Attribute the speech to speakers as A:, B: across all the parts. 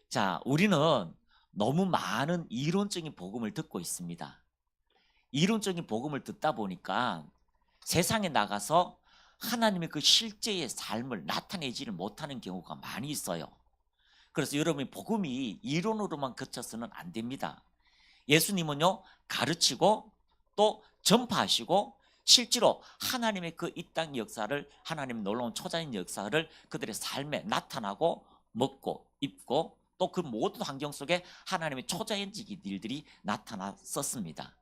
A: 자, 우리는 너무 많은 이론적인 복음을 듣고 있습니다. 이론적인 복음을 듣다 보니까 세상에 나가서 하나님의 그 실제의 삶을 나타내지를 못하는 경우가 많이 있어요. 그래서 여러분이 복음이 이론으로만 그쳐서는 안 됩니다. 예수님은요, 가르치고 또 전파하시고 실제로 하나님의 그 이 땅 역사를, 하나님의 놀라운 초자연 역사를 그들의 삶에 나타나고 먹고 입고 또 그 모든 환경 속에 하나님의 초자연적인 일들이 나타났었습니다.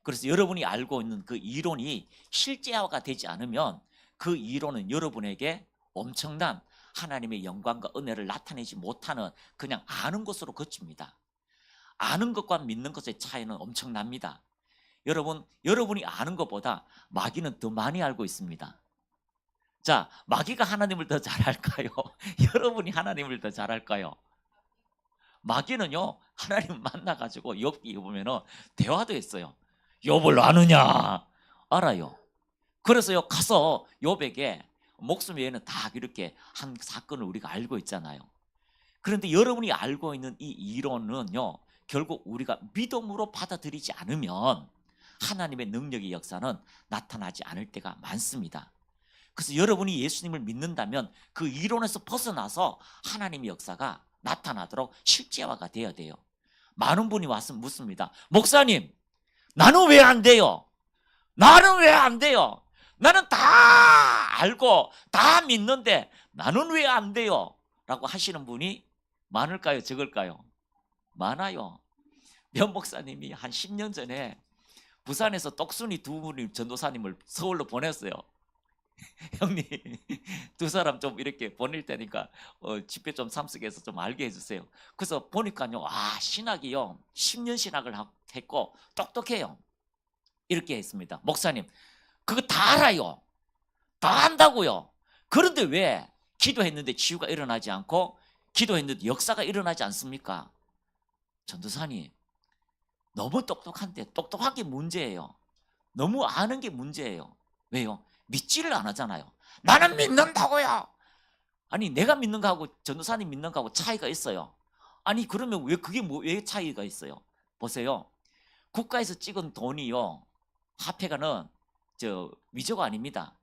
A: 그래서 여러분이 알고 있는 그 이론이 실제화가 되지 않으면 그 이론은 여러분에게 엄청난 하나님의 영광과 은혜를 나타내지 못하는 그냥 아는 것으로 그칩니다. 아는 것과 믿는 것의 차이는 엄청납니다. 여러분이 아는 것보다 마귀는 더 많이 알고 있습니다. 자, 마귀가 하나님을 더 잘 알까요? 여러분이 하나님을 더 잘 알까요? 마귀는요, 하나님 만나가지고 욥기 보면은 대화도 했어요. 욥을 아느냐? 알아요. 그래서요, 가서 욥에게 목숨 외에는 다 이렇게 한 사건을 우리가 알고 있잖아요. 그런데 여러분이 알고 있는 이 이론은요, 결국 우리가 믿음으로 받아들이지 않으면 하나님의 능력의 역사는 나타나지 않을 때가 많습니다. 그래서 여러분이 예수님을 믿는다면 그 이론에서 벗어나서 하나님의 역사가 나타나도록 실제화가 되어야 돼요. 많은 분이 와서 묻습니다. 목사님, 나는 왜 안 돼요? 나는 왜 안 돼요? 나는 다 알고 다 믿는데 나는 왜 안 돼요? 라고 하시는 분이 많을까요? 적을까요? 많아요. 면 목사님이 한 10년 전에 부산에서 똑순이 두 분이 전도사님을 서울로 보냈어요. 형님, 두 사람 좀 이렇게 보낼 테니까 집회 좀 참석해서 좀 알게 해주세요. 그래서 보니까요, 신학이요, 10년 신학을 했고 똑똑해요. 이렇게 했습니다. 목사님, 그거 다 알아요. 다 안다고요. 그런데 왜 기도했는데 치유가 일어나지 않고 기도했는데 역사가 일어나지 않습니까? 전도사님, 너무 똑똑한데 똑똑한 게 문제예요. 너무 아는 게 문제예요. 왜요? 믿지를 안 하잖아요. 나는 믿는다고요. 아니, 내가 믿는 거하고 전도사님 믿는 거하고 차이가 있어요. 아니, 그러면 왜 그게 왜 차이가 있어요? 보세요. 국가에서 찍은 돈이요, 화폐가는 위조가 아닙니다.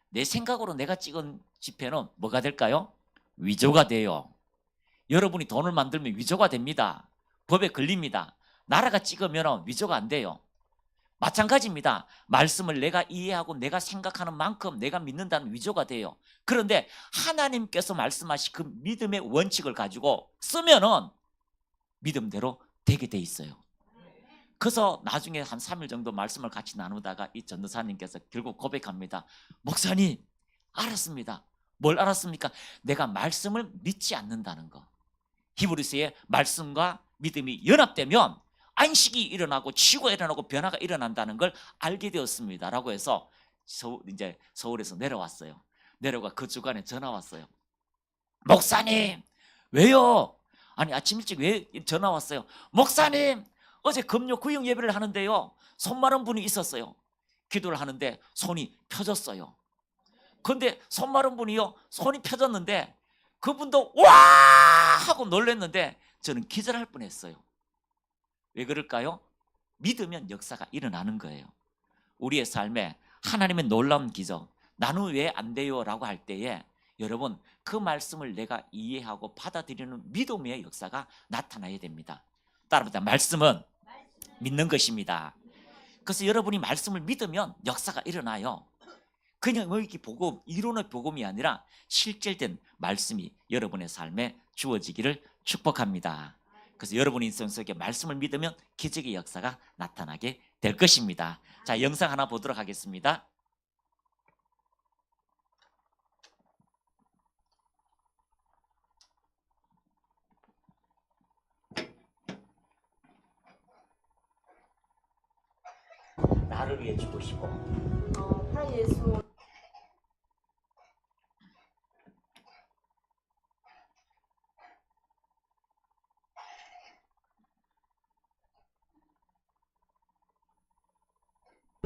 A: 내 생각으로 내가 찍은 지폐는 뭐가 될까요? 위조가 돼요. 여러분이 돈을 만들면 위조가 됩니다. 법에 걸립니다. 나라가 찍으면 위조가 안 돼요. 마찬가지입니다. 말씀을 내가 이해하고 내가 생각하는 만큼 내가 믿는다는 위조가 돼요. 그런데 하나님께서 말씀하신 그 믿음의 원칙을 가지고 쓰면은 믿음대로 되게 돼 있어요. 그래서 나중에 한 3일 정도 말씀을 같이 나누다가 이 전도사님께서 결국 고백합니다. 목사님, 알았습니다. 뭘 알았습니까? 내가 말씀을 믿지 않는다는 거. 히브리서의 말씀과 믿음이 연합되면 안식이 일어나고 치유가 일어나고 변화가 일어난다는 걸 알게 되었습니다. 라고 해서 이제 서울에서 내려왔어요. 내려가 그 주간에 전화 왔어요. 목사님, 왜요? 아니, 아침 일찍 왜 전화 왔어요? 목사님, 어제 금요 구역 예배를 하는데요, 손 마른 분이 있었어요. 기도를 하는데 손이 펴졌어요. 근데 손 마른 분이요, 손이 펴졌는데 그분도 와 하고 놀랐는데 저는 기절할 뻔했어요. 왜 그럴까요? 믿으면 역사가 일어나는 거예요. 우리의 삶에 하나님의 놀라운 기적, 나는 왜 안 돼요? 라고 할 때에 여러분, 그 말씀을 내가 이해하고 받아들이는 믿음의 역사가 나타나야 됩니다. 따라합니다. 말씀은 믿는 것입니다. 그래서 여러분이 말씀을 믿으면 역사가 일어나요. 그냥 이렇게 복음, 이론의 복음이 아니라 실제된 말씀이 여러분의 삶에 주어지기를 축복합니다. 그래서 여러분의 인생 속에 말씀을 믿으면 기적의 역사가 나타나게 될 것입니다. 자, 영상 하나 보도록 하겠습니다. 나를 위해 죽으시고
B: 他耶稣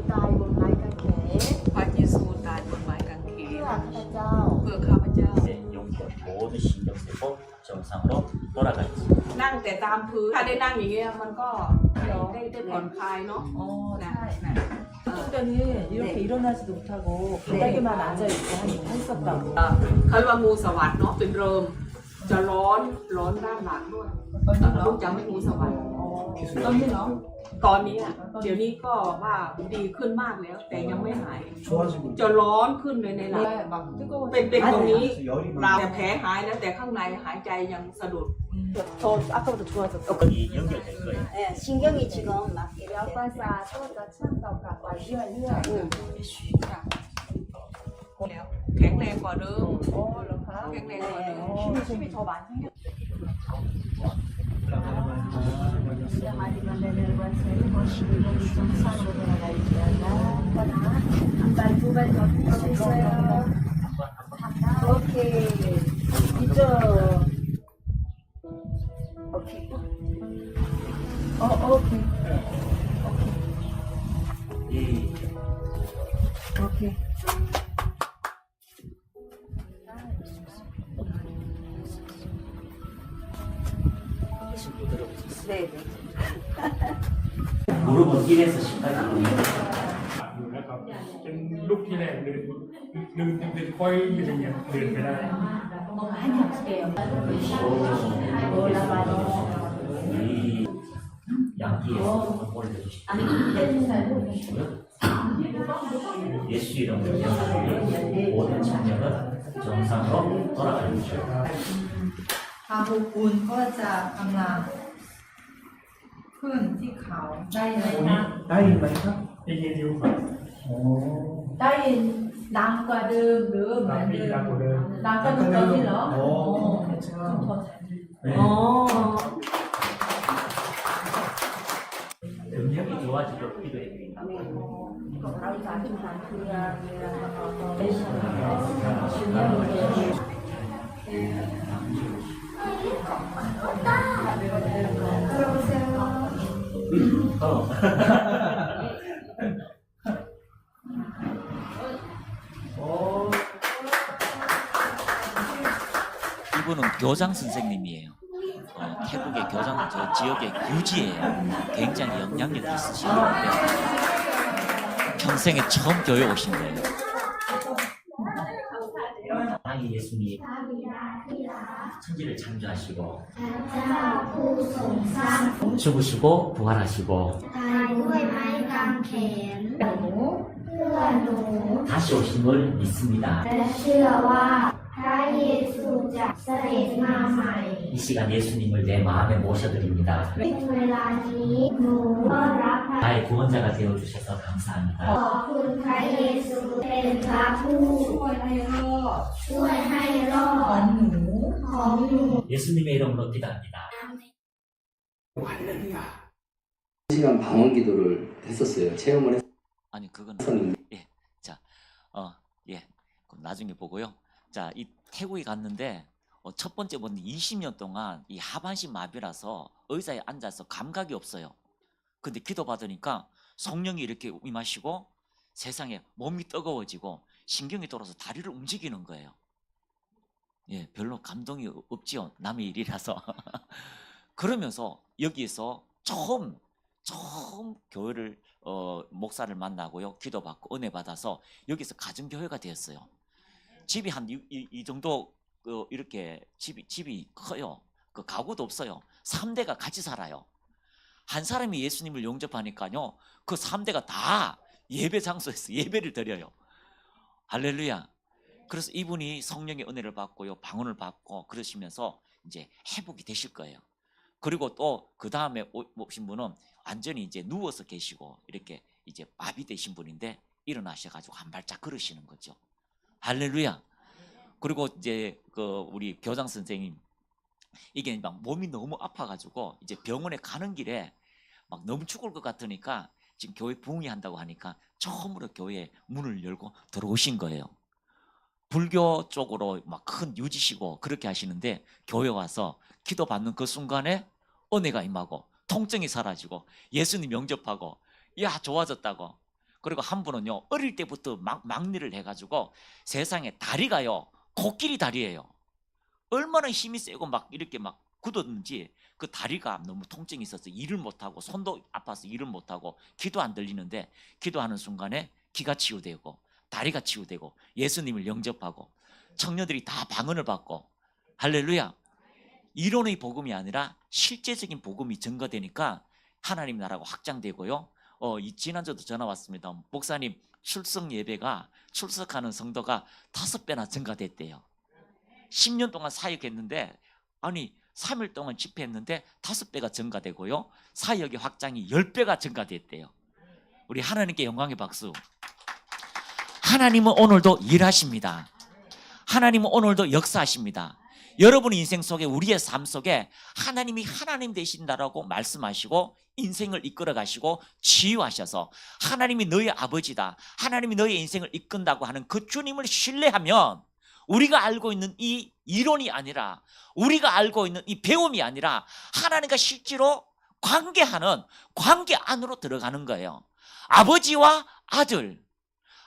B: ตายบนไม้กางเขน
C: พระเยซูตายบนไม้กางเข
B: เพื่
C: น
B: อข้าพเจ้า
C: เพื่อข้าพเจ้า
A: 이제 용 것 모든 신경세포 정상으로 돌아가 있습니다.
B: นั่งแต่ตามพื้นถ้าได้นั่งอย่างเงี้ยมันก็ได้ผ่อนคลายเนาะ
C: 네. 좀 전에 이렇게 일어나지도 못하고 바닥에만 앉아있고 했었다고.
B: เขาเรียกว่างูสวัสด์เนาะเป็นเริมจะร้อนด้านหลังด้วยลูกจะไม่งูสวัสด์
C: 떨리나?
B: ตอนนี้เดี๋ยวนี้ก็ว่าดีขึ้นมากแล้ว แต่ยังไม่หาย
D: 좋아지고
B: จะร้อนขึ้นเลยในหลัง
C: 네, 막 뜨거워.
B: เป็นตรงนี้
D: 그래서 열이
B: เรา
D: 많이
B: แต่แผลหายแล้วแต่ข้างในหายใจยังสะดุด
C: 더 아까보다 좋아졌어.
A: 여기 연결될 거예요.
E: 네, 신경이 지금 막 이렇게
C: 腰关节啊，或者倡导感管越来越好。
B: แข็งแรงกว่าเดิม
C: 어, 그렇구나.
B: แข็งแรงกว่าเดิม
C: 힘이 더 많이 생겼.
E: 오케이 이쪽 오케이
C: 오케이.
A: 이
E: 오케이
A: 친구 들어보셨어요?
E: 네네
A: 무릎은 1에서 10까지
F: อยู่นะครับเป็นลุกที่แรกเดินเป็นค่อยอะไรเงี้ยเดินไปได้
A: 이 양기에서 올려주시고 예수 이름으로 명하노니 모든 청력은 정상으로 돌아가십시오.
G: ทางอบอุ่นก็จะกำลังขึ้นที่เขาได้ไหมคะ
D: 나이 많이 가?
F: ได้ยินอยู่ครับ
G: ได้ยินดังกว่าเดิมหรือเหมือนเดิม
F: ดังกว่าเดิม
G: ดังกว่าเดิมนี่เหรอ
D: 오,
A: 네.
B: อ๋อ
A: 능력이 좋아지도록 기도해드립니다. 어. 이분은 교장 선생님이에요. 태국의 교장 저 지역의 교지예요. 굉장히 영향력이 있으신 분인데 평생에 처음 교회 오신 거예요. 아이 예수님 천지를 창조하시고 죽으시고 부활하시고
E: ตายด้วยไม้กางเขนเพื่อหนู
A: 다시 오신 걸 믿습니다.
E: และเชื่อว่าพระเยซูจะเสด็จมาใหม่
A: 이 시간 예수님을 내 마음에 모셔드립니다.
E: ในเวลานี้หนูต้อนรับพระ
A: 나의 구원자가 되어 주셔서
E: ข
A: 감사합니다.
E: อบคุณพระเยซูเป็นพระผู้
G: ช่วยให้รอด
E: ช่วยให้รอ
G: ขอ
E: ด
G: งหนู
E: ของหนู
A: 예수님의 이름으로 기도합니다.
H: 시간 방언 기도를 했었어요. 체험을
A: 아니 그건
H: 했었는데
A: 예. 그럼 나중에 보고요. 자, 이 태국에 갔는데 첫 번째 보는 20년 동안 이 하반신 마비라서 의자에 앉아서 감각이 없어요. 근데 기도 받으니까 성령이 이렇게 임하시고 세상에 몸이 뜨거워지고 신경이 돌아서 다리를 움직이는 거예요. 예, 별로 감동이 없지요. 남의 일이라서. 그러면서 여기에서 처음 교회를 목사를 만나고요. 기도받고 은혜 받아서 여기서 가정교회가 되었어요. 집이 한 이 정도 이렇게 집이 커요. 그 가구도 없어요. 3대가 같이 살아요. 한 사람이 예수님을 영접하니까요. 그 3대가 다 예배 장소에서 예배를 드려요. 할렐루야. 그래서 이분이 성령의 은혜를 받고요. 방언을 받고 그러시면서 이제 회복이 되실 거예요. 그리고 또 그 다음에 오신 분은 완전히 이제 누워서 계시고 이렇게 이제 마비되신 분인데 일어나셔가지고 한 발짝 걸으시는 거죠. 할렐루야. 그리고 이제 그 우리 교장 선생님 이게 막 몸이 너무 아파가지고 이제 병원에 가는 길에 막 너무 죽을 것 같으니까 지금 교회 부흥회한다고 하니까 처음으로 교회 문을 열고 들어오신 거예요. 불교 쪽으로 막 큰 유지시고 그렇게 하시는데 교회 와서 기도 받는 그 순간에 은혜가 임하고 통증이 사라지고 예수님 영접하고 야 좋아졌다고. 그리고 한 분은요 어릴 때부터 막리를 해가지고 세상에 다리가요 코끼리 다리예요. 얼마나 힘이 세고 막 이렇게 막 굳었는지 그 다리가 너무 통증이 있어서 일을 못하고 손도 아파서 일을 못하고 기도 안 들리는데 기도하는 순간에 기가 치유되고 다리가 치유되고 예수님을 영접하고 청년들이 다 방언을 받고 할렐루야. 이론의 복음이 아니라 실제적인 복음이 증거되니까 하나님 나라가 확장되고요. 지난주도 전화 왔습니다. 목사님 출석 예배가 출석하는 성도가 5배나 증가됐대요. 10년 동안 사역했는데 아니 3일 동안 집회했는데 5배가 증가되고요. 사역의 확장이 10배가 증가됐대요. 우리 하나님께 영광의 박수. 하나님은 오늘도 일하십니다. 하나님은 오늘도 역사하십니다. 여러분의 인생 속에 우리의 삶 속에 하나님이 하나님 되신다라고 말씀하시고 인생을 이끌어 가시고 치유하셔서 하나님이 너의 아버지다, 하나님이 너의 인생을 이끈다고 하는 그 주님을 신뢰하면 우리가 알고 있는 이 이론이 아니라 우리가 알고 있는 이 배움이 아니라 하나님과 실제로 관계하는 관계 안으로 들어가는 거예요. 아버지와 아들,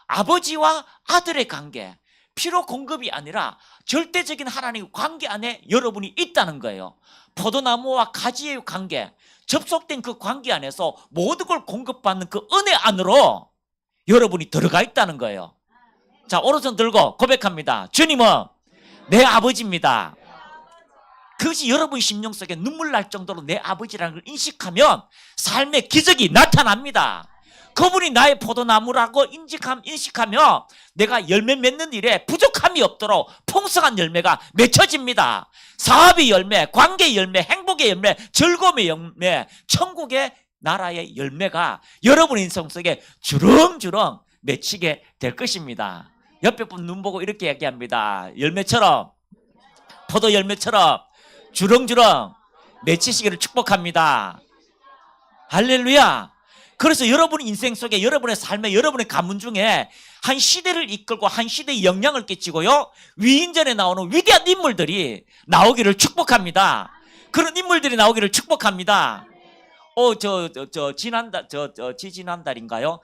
A: 아버지와 아들의 관계, 피로 공급이 아니라 절대적인 하나님의 관계 안에 여러분이 있다는 거예요. 포도나무와 가지의 관계, 접속된 그 관계 안에서 모든 걸 공급받는 그 은혜 안으로 여러분이 들어가 있다는 거예요. 자, 오른손 들고 고백합니다. 주님은 내 아버지입니다. 그것이 여러분 심령 속에 눈물 날 정도로 내 아버지라는 걸 인식하면 삶의 기적이 나타납니다. 그분이 나의 포도나무라고 인식하며 내가 열매 맺는 일에 부족함이 없도록 풍성한 열매가 맺혀집니다. 사업의 열매, 관계의 열매, 행복의 열매, 즐거움의 열매, 천국의 나라의 열매가 여러분의 인생 속에 주렁주렁 맺히게 될 것입니다. 옆에 분 눈 보고 이렇게 얘기합니다. 열매처럼, 포도 열매처럼 주렁주렁 맺히시기를 축복합니다. 할렐루야. 그래서 여러분의 인생 속에 여러분의 삶에 여러분의 가문 중에 한 시대를 이끌고 한 시대의 영향을 끼치고요, 위인전에 나오는 위대한 인물들이 나오기를 축복합니다. 그런 인물들이 나오기를 축복합니다. 지지난달인가요?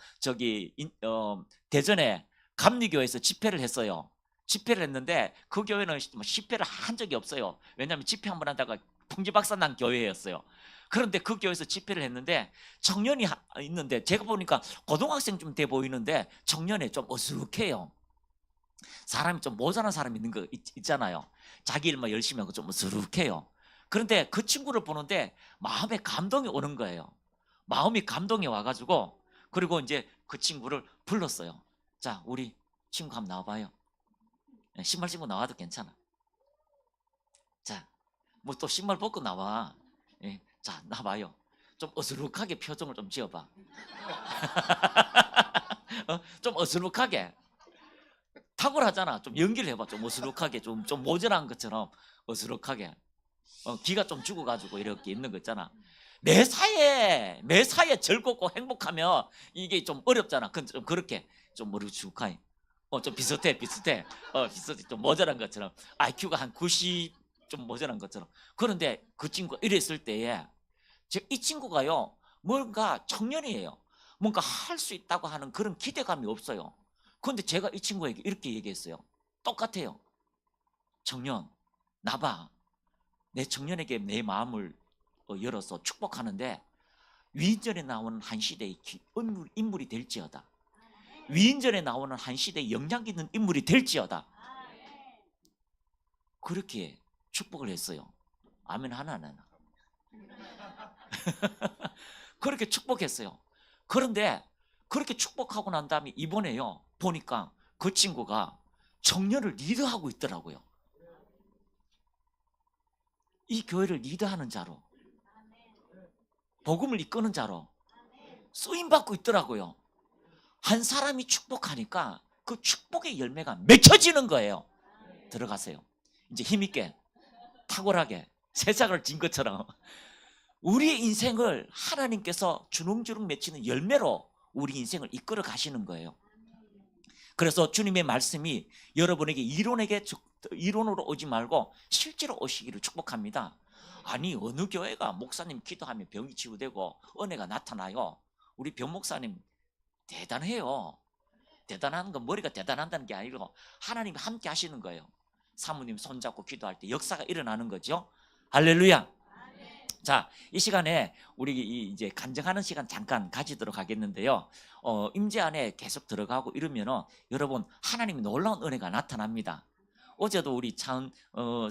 A: 대전에 감리교회에서 집회를 했어요. 집회를 했는데 그 교회는 집회를 한 적이 없어요. 왜냐하면 집회 한 번 하다가 풍지박산 난 교회였어요. 그런데 그 교회에서 집회를 했는데 청년이 있는데 제가 보니까 고등학생쯤 돼 보이는데 청년에 좀 어수룩해요. 사람이 좀 모자란 사람이 있는 거 있잖아요. 자기 일만 열심히 하고 좀 어수룩해요. 그런데 그 친구를 보는데 마음에 감동이 오는 거예요. 마음이 감동이 와가지고 그리고 이제 그 친구를 불렀어요. 자, 우리 친구 한번 나와봐요. 신발 신고 나와도 괜찮아. 자, 뭐 또 신발 벗고 나와. 자, 나와봐요. 좀 어수룩하게 표정을 좀 지어봐. 좀 어수룩하게. 탁월하잖아. 좀 연기를 해봐. 좀 어수룩하게. 좀 모자란 것처럼 어수룩하게. 기가 좀 죽어가지고 이렇게 있는 거 있잖아. 매사에 즐겁고 행복하면 이게 좀 어렵잖아. 좀 그렇게 좀 어수룩하게. 좀 비슷해. 비슷해. 좀 모자란 것처럼. IQ가 한 90 좀 모자란 것처럼. 그런데 그 친구가 이랬을 때에 이 친구가요, 뭔가 청년이에요. 뭔가 할 수 있다고 하는 그런 기대감이 없어요. 그런데 제가 이 친구에게 이렇게 얘기했어요. 똑같아요. 청년, 나봐. 내 청년에게 내 마음을 열어서 축복하는데 위인전에 나오는 한 시대의 인물이 될지어다. 위인전에 나오는 한 시대의 영향 있는 인물이 될지어다. 그렇게 축복을 했어요. 아멘 하나는. 그렇게 축복했어요. 그런데 그렇게 축복하고 난 다음에 이번에요, 보니까 그 친구가 청년을 리드하고 있더라고요. 이 교회를 리드하는 자로, 복음을 이끄는 자로 쓰임받고 있더라고요. 한 사람이 축복하니까 그 축복의 열매가 맺혀지는 거예요. 들어가세요. 이제 힘있게 탁월하게 세상을 진 것처럼 우리의 인생을 하나님께서 주렁주렁 맺히는 열매로 우리 인생을 이끌어 가시는 거예요. 그래서 주님의 말씀이 여러분에게 이론으로 오지 말고 실제로 오시기를 축복합니다. 아니, 어느 교회가 목사님 기도하면 병이 치유되고 은혜가 나타나요? 우리 병 목사님 대단해요. 대단한 건 머리가 대단한다는 게 아니고 하나님이 함께 하시는 거예요. 사모님 손잡고 기도할 때 역사가 일어나는 거죠. 할렐루야. 자, 이 시간에 우리 이제 간증하는 시간 잠깐 가지도록 하겠는데요. 임재 안에 계속 들어가고 이러면은 여러분 하나님의 놀라운 은혜가 나타납니다. 어제도 우리 차은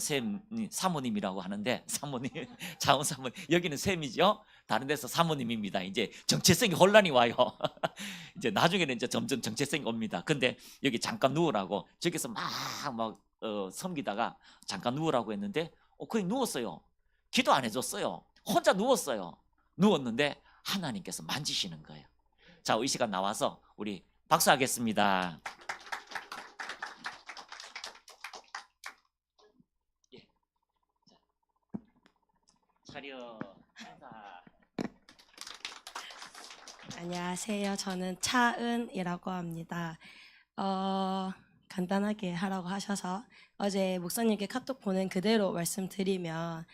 A: 쌤 사모님이라고 하는데 사모님 차은 사모님 여기는 쌤이죠. 다른 데서 사모님입니다. 이제 정체성이 혼란이 와요. 이제 나중에는 이제 점점 정체성이 옵니다. 근데 여기 잠깐 누우라고 저기서 막 섬기다가 잠깐 누우라고 했는데 거의 누웠어요. 기도 안 해줬어요. 혼자 누웠어요. 누웠는데 하나님께서 만지시는 거예요. 자, 이 시간 나와서 우리 박수하겠습니다. 예. 자, 차려 인사.
D: 안녕하세요. 저는 차은이라고 합니다. 간단하게 하라고 하셔서 어제 목사님께 카톡 보낸 그대로 말씀드리면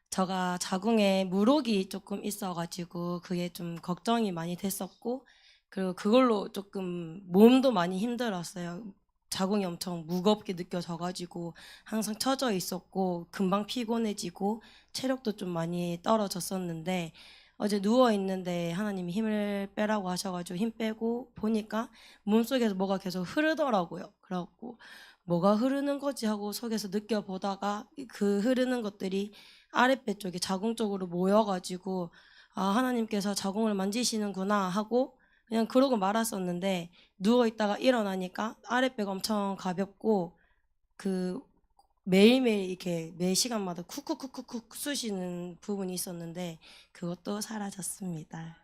D: 제가 자궁에 물혹이 조금 있어가지고 그게 좀 걱정이 많이 됐었고 그리고 그걸로 조금 몸도 많이 힘들었어요. 자궁이 엄청 무겁게 느껴져가지고 항상 처져 있었고 금방 피곤해지고 체력도 좀 많이 떨어졌었는데 어제 누워 있는데 하나님이 힘을 빼라고 하셔가지고 힘 빼고 보니까 몸속에서 뭐가 계속 흐르더라고요. 그래갖고 뭐가 흐르는 거지 하고 속에서 느껴보다가 그 흐르는 것들이 아랫배 쪽에 자궁 쪽으로 모여가지고 아 하나님께서 자궁을 만지시는구나 하고 그냥 그러고 말았었는데 누워 있다가 일어나니까 아랫배가 엄청 가볍고 그 매일매일 이렇게 매 시간마다 쿡쿡쿡쿡쿡 쑤시는 부분이 있었는데 그것도 사라졌습니다.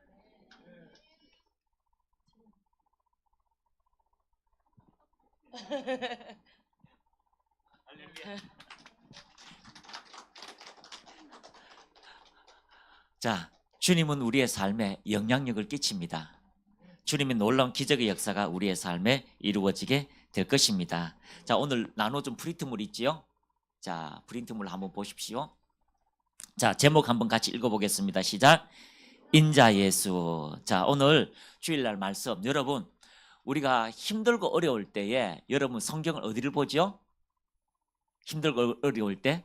A: 자, 주님은 우리의 삶에 영향력을 끼칩니다. 주님의 놀라운 기적의 역사가 우리의 삶에 이루어지게 될 것입니다. 자, 오늘 나눠준 프린트물 있지요? 자, 프린트물 한번 보십시오. 자, 제목 한번 같이 읽어보겠습니다. 시작. 인자 예수. 자, 오늘 주일날 말씀. 여러분, 우리가 힘들고 어려울 때에 여러분 성경을 어디를 보죠? 힘들고 어려울 때?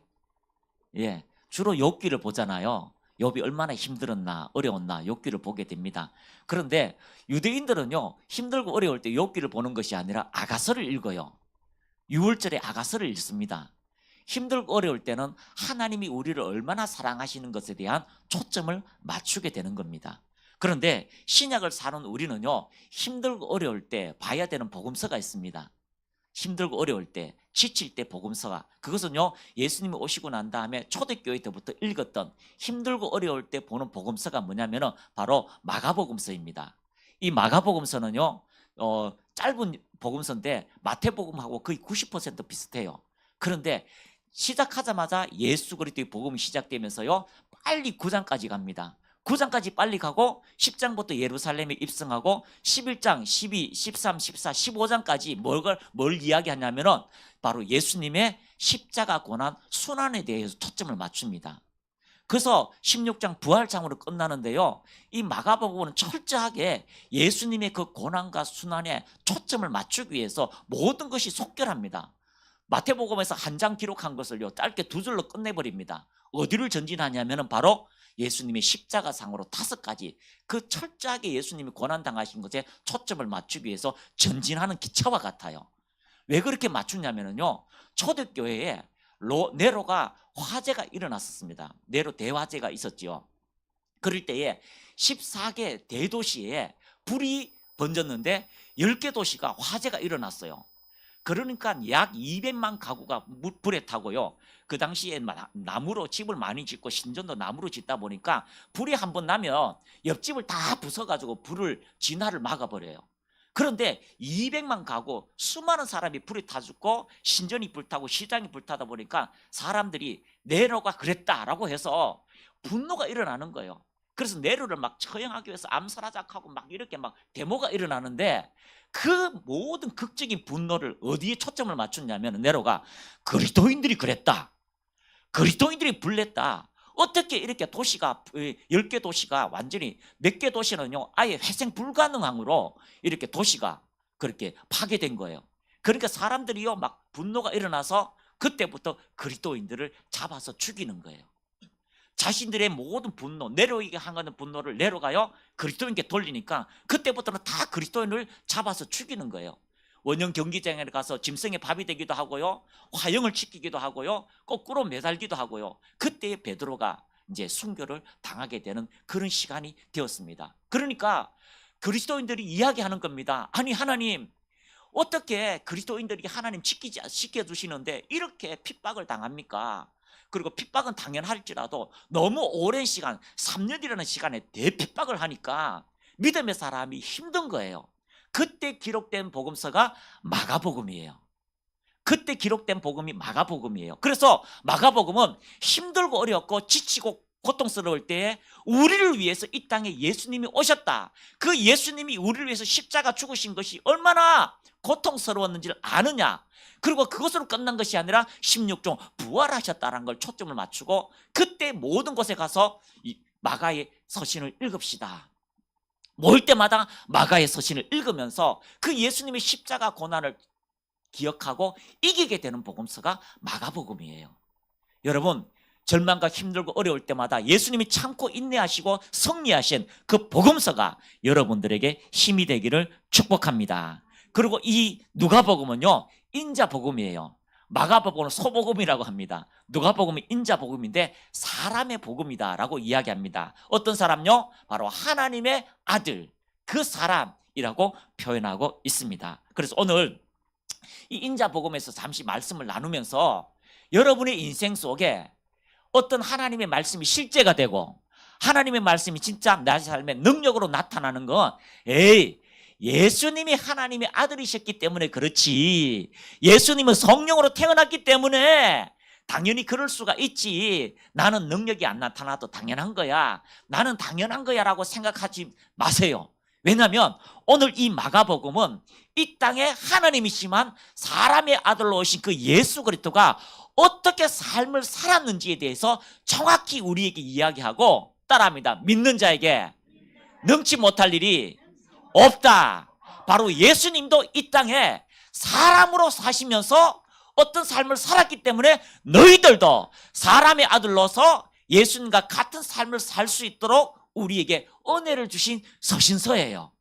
A: 예, 주로 욥기를 보잖아요. 욥이 얼마나 힘들었나 어려웠나 욥기를 보게 됩니다. 그런데 유대인들은요 힘들고 어려울 때 욥기를 보는 것이 아니라 아가서를 읽어요. 유월절에 아가서를 읽습니다. 힘들고 어려울 때는 하나님이 우리를 얼마나 사랑하시는 것에 대한 초점을 맞추게 되는 겁니다. 그런데 신약을 사는 우리는요 힘들고 어려울 때 봐야 되는 복음서가 있습니다. 힘들고 어려울 때 지칠 때 복음서가 그것은요 예수님이 오시고 난 다음에 초대교회 때부터 읽었던 힘들고 어려울 때 보는 복음서가 뭐냐면은 바로 마가복음서입니다. 이 마가복음서는요 짧은 복음서인데 마태복음하고 거의 90% 비슷해요. 그런데 시작하자마자 예수 그리스도의 복음이 시작되면서요 빨리 9장까지 갑니다. 9장까지 빨리 가고 10장부터 예루살렘에 입성하고 11장, 12, 13, 14, 15장까지 뭘 이야기하냐면은 바로 예수님의 십자가 고난 순환에 대해서 초점을 맞춥니다. 그래서 16장 부활장으로 끝나는데요. 이 마가복음은 철저하게 예수님의 그 고난과 순환에 초점을 맞추기 위해서 모든 것이 속결합니다. 마태복음에서 한 장 기록한 것을요 짧게 두 줄로 끝내버립니다. 어디를 전진하냐면은 바로 예수님의 십자가상으로 5가지 그 철저하게 예수님이 고난당하신 것에 초점을 맞추기 위해서 전진하는 기차와 같아요. 왜 그렇게 맞추냐면요 초대교회에 네로가 화재가 일어났었습니다. 네로 대화재가 있었죠. 그럴 때에 14개 대도시에 불이 번졌는데 10개 도시가 화재가 일어났어요. 그러니까 약 200만 가구가 불에 타고요. 그 당시에 나무로 집을 많이 짓고 신전도 나무로 짓다 보니까 불이 한번 나면 옆집을 다 부숴가지고 불을 진화를 막아버려요. 그런데 200만 가구 수많은 사람이 불에 타 죽고 신전이 불타고 시장이 불타다 보니까 사람들이 네로가 그랬다라고 해서 분노가 일어나는 거예요. 그래서 네로를 막 처형하기 위해서 암살하자고 막 이렇게 막 데모가 일어나는데 그 모든 극적인 분노를 어디에 초점을 맞췄냐면 네로가 그리스도인들이 그랬다. 그리스도인들이 불냈다. 어떻게 이렇게 도시가 10개 도시가 완전히 몇 개 도시는요 아예 회생 불가능함으로 이렇게 도시가 그렇게 파괴된 거예요. 그러니까 사람들이요 막 분노가 일어나서 그때부터 그리스도인들을 잡아서 죽이는 거예요. 자신들의 모든 분노, 내려오게 하는 분노를 내려가요 그리스도인께 돌리니까 그때부터는 다 그리스도인을 잡아서 죽이는 거예요. 원형 경기장에 가서 짐승의 밥이 되기도 하고요, 화형을 시키기도 하고요, 거꾸로 매달기도 하고요. 그때 베드로가 이제 순교를 당하게 되는 그런 시간이 되었습니다. 그러니까 그리스도인들이 이야기하는 겁니다. 아니 하나님, 어떻게 그리스도인들이 하나님 지켜주시는데 이렇게 핍박을 당합니까? 그리고 핍박은 당연할지라도 너무 오랜 시간, 3년이라는 시간에 대핍박을 하니까 믿음의 사람이 힘든 거예요. 그때 기록된 복음서가 마가복음이에요. 그때 기록된 복음이 마가복음이에요. 그래서 마가복음은 힘들고 어렵고 지치고 고통스러울 때에 우리를 위해서 이 땅에 예수님이 오셨다, 그 예수님이 우리를 위해서 십자가 죽으신 것이 얼마나 고통스러웠는지를 아느냐, 그리고 그것으로 끝난 것이 아니라 16종 부활하셨다는 걸 초점을 맞추고 그때 모든 곳에 가서 이 마가의 서신을 읽읍시다. 모일 때마다 마가의 서신을 읽으면서 그 예수님의 십자가 고난을 기억하고 이기게 되는 복음서가 마가복음이에요. 여러분, 절망과 힘들고 어려울 때마다 예수님이 참고 인내하시고 승리하신 그 복음서가 여러분들에게 힘이 되기를 축복합니다. 그리고 이 누가복음은요, 인자복음이에요. 마가복음은 소복음이라고 합니다. 누가복음은 인자복음인데 사람의 복음이다라고 이야기합니다. 어떤 사람요? 바로 하나님의 아들, 그 사람이라고 표현하고 있습니다. 그래서 오늘 이 인자복음에서 잠시 말씀을 나누면서 여러분의 인생 속에 어떤 하나님의 말씀이 실제가 되고 하나님의 말씀이 진짜 나의 삶에 능력으로 나타나는 건 예수님이 하나님의 아들이셨기 때문에 그렇지, 예수님은 성령으로 태어났기 때문에 당연히 그럴 수가 있지, 나는 능력이 안 나타나도 당연한 거야, 나는 당연한 거야 라고 생각하지 마세요. 왜냐하면 오늘 이 마가복음은 이 땅에 하나님이시만 사람의 아들로 오신 그 예수 그리스도가 어떻게 삶을 살았는지에 대해서 정확히 우리에게 이야기하고, 따라합니다. 믿는 자에게 능치 못할 일이 없다. 바로 예수님도 이 땅에 사람으로 사시면서 어떤 삶을 살았기 때문에 너희들도 사람의 아들로서 예수님과 같은 삶을 살 수 있도록 우리에게 은혜를 주신 서신서예요.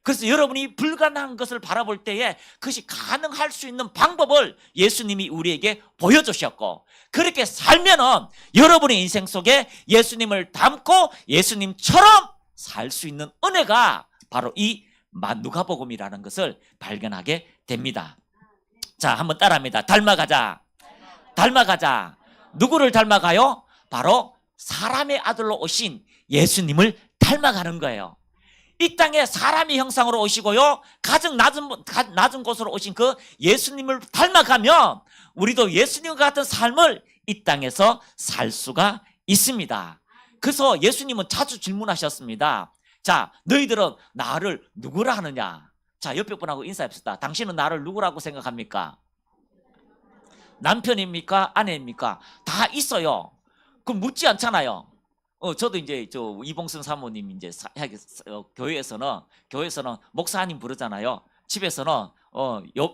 A: 그래서 여러분이 불가능한 것을 바라볼 때에 그것이 가능할 수 있는 방법을 예수님이 우리에게 보여주셨고, 그렇게 살면은 여러분의 인생 속에 예수님을 닮고 예수님처럼 살 수 있는 은혜가 바로 이 누가복음이라는 것을 발견하게 됩니다. 자, 한번 따라합니다. 닮아가자. 닮아가자. 누구를 닮아가요? 바로 사람의 아들로 오신 예수님을 닮아가는 거예요. 이 땅에 사람의 형상으로 오시고요, 가장 낮은 곳으로 오신 그 예수님을 닮아가면 우리도 예수님과 같은 삶을 이 땅에서 살 수가 있습니다. 그래서 예수님은 자주 질문하셨습니다. 자, 너희들은 나를 누구라 하느냐? 자, 옆에 분하고 인사합시다. 당신은 나를 누구라고 생각합니까? 남편입니까? 아내입니까? 다 있어요. 그럼 묻지 않잖아요. 저도 이제 이봉순 사모님 이제 교회에서는 목사님 부르잖아요. 집에서는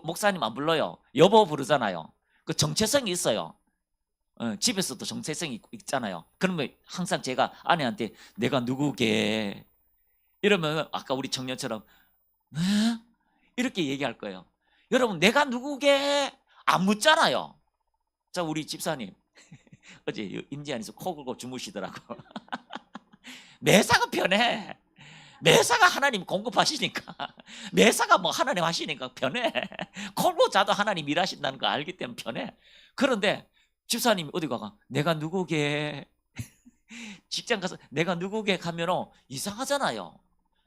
A: 목사님 안 불러요. 여보 부르잖아요. 그 정체성이 있어요. 집에서도 정체성이 있잖아요. 그러면 항상 제가 아내한테 내가 누구게 이러면 아까 우리 청년처럼 이렇게 얘기할 거예요. 여러분, 내가 누구게 안 묻잖아요. 자, 우리 집사님 어제 임지안에서 코 골고 주무시더라고. 매사가 편해. 매사가 하나님 공급하시니까, 매사가 뭐 하나님 하시니까 편해. 콜고 자도 하나님 일하신다는 거 알기 때문에 편해. 그런데 집사님이 어디 가가 내가 누구게 직장 가서 내가 누구게 가면 이상하잖아요.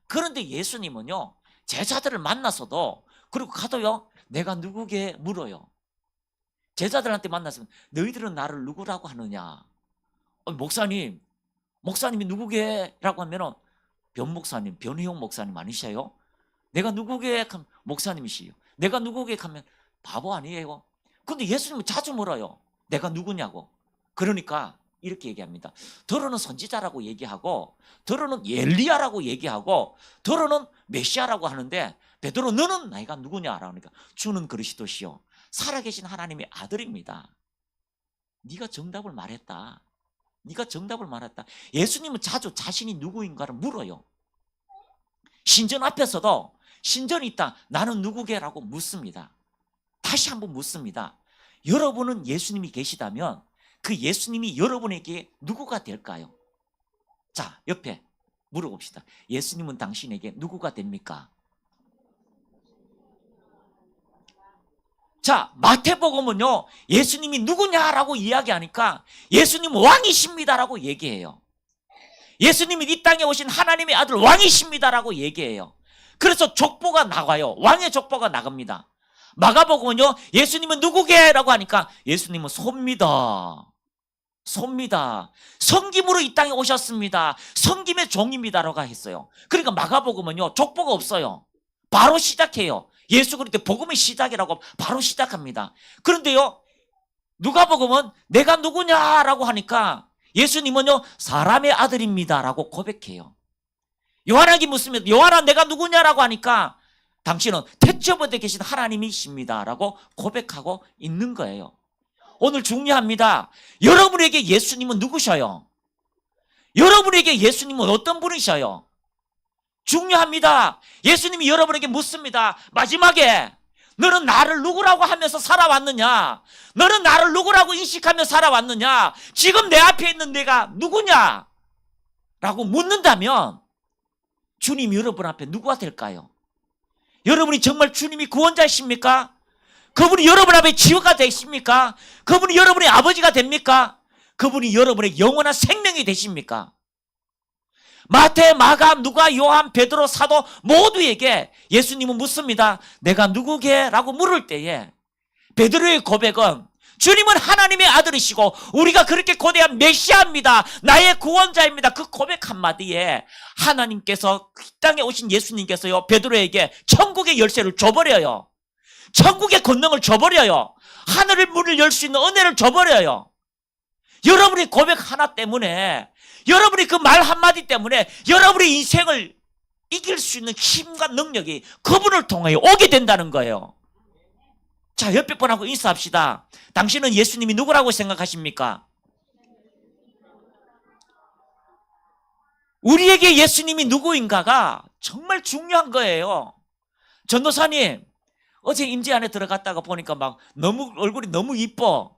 A: 그런데 예수님은요, 제자들을 만나서도 그리고 가도요, 내가 누구게 물어요. 제자들한테 만났으면 너희들은 나를 누구라고 하느냐? 목사님이 누구게? 라고 하면 변목사님, 변희용 목사님 아니셔요? 내가 누구게? 하면 목사님이시요. 내가 누구게? 하면 바보 아니에요? 근데 예수님은 자주 물어요. 내가 누구냐고. 그러니까 이렇게 얘기합니다. 더러는 선지자라고 얘기하고, 더러는 엘리야라고 얘기하고, 더러는 메시아라고 하는데 베드로 너는 내가 누구냐? 라니까 주는 그리스도시요 살아계신 하나님의 아들입니다. 네가 정답을 말했다. 네가 정답을 말했다. 예수님은 자주 자신이 누구인가를 물어요. 신전 앞에서도 신전이 있다. 나는 누구게라고 묻습니다. 다시 한번 묻습니다. 여러분은 예수님이 계시다면 그 예수님이 여러분에게 누구가 될까요? 자, 옆에 물어봅시다. 예수님은 당신에게 누구가 됩니까? 자, 마태복음은요, 예수님이 누구냐라고 이야기하니까 예수님은 왕이십니다라고 얘기해요. 예수님이 이 땅에 오신 하나님의 아들 왕이십니다라고 얘기해요. 그래서 족보가 나와요. 왕의 족보가 나갑니다. 마가복음은요, 예수님은 누구게라고 하니까 예수님은 소입니다. 소입니다. 성김으로 이 땅에 오셨습니다. 성김의 종입니다라고 했어요. 그러니까 마가복음은요, 족보가 없어요. 바로 시작해요. 예수 그리스도의 복음의 시작이라고 바로 시작합니다. 그런데요, 누가복음은 내가 누구냐라고 하니까 예수님은요, 사람의 아들입니다라고 고백해요. 요한에게 묻습니다. 요한아, 내가 누구냐라고 하니까 당신은 태초부터 계신 하나님이십니다라고 고백하고 있는 거예요. 오늘 중요합니다. 여러분에게 예수님은 누구셔요? 여러분에게 예수님은 어떤 분이셔요? 중요합니다. 예수님이 여러분에게 묻습니다. 마지막에 너는 나를 누구라고 하면서 살아왔느냐? 너는 나를 누구라고 인식하며 살아왔느냐? 지금 내 앞에 있는 내가 누구냐? 라고 묻는다면 주님 여러분 앞에 누구가 될까요? 여러분이 정말 주님이 구원자이십니까? 그분이 여러분 앞에 지혜가 되십니까? 그분이 여러분의 아버지가 됩니까? 그분이 여러분의 영원한 생명이 되십니까? 마태, 마가, 누가, 요한, 베드로, 사도 모두에게 예수님은 묻습니다. 내가 누구게? 라고 물을 때에 베드로의 고백은 주님은 하나님의 아들이시고 우리가 그렇게 고대한 메시아입니다. 나의 구원자입니다. 그 고백 한마디에 하나님께서 이 땅에 오신 예수님께서요, 베드로에게 천국의 열쇠를 줘버려요. 천국의 권능을 줘버려요. 하늘의 문을 열 수 있는 은혜를 줘버려요. 여러분의 고백 하나 때문에, 여러분이 그 말 한마디 때문에 여러분의 인생을 이길 수 있는 힘과 능력이 그분을 통하여 오게 된다는 거예요. 자, 옆에 분하고 인사합시다. 당신은 예수님이 누구라고 생각하십니까? 우리에게 예수님이 누구인가가 정말 중요한 거예요. 전도사님, 어제 임재 안에 들어갔다가 보니까 막 너무 얼굴이 너무 이뻐.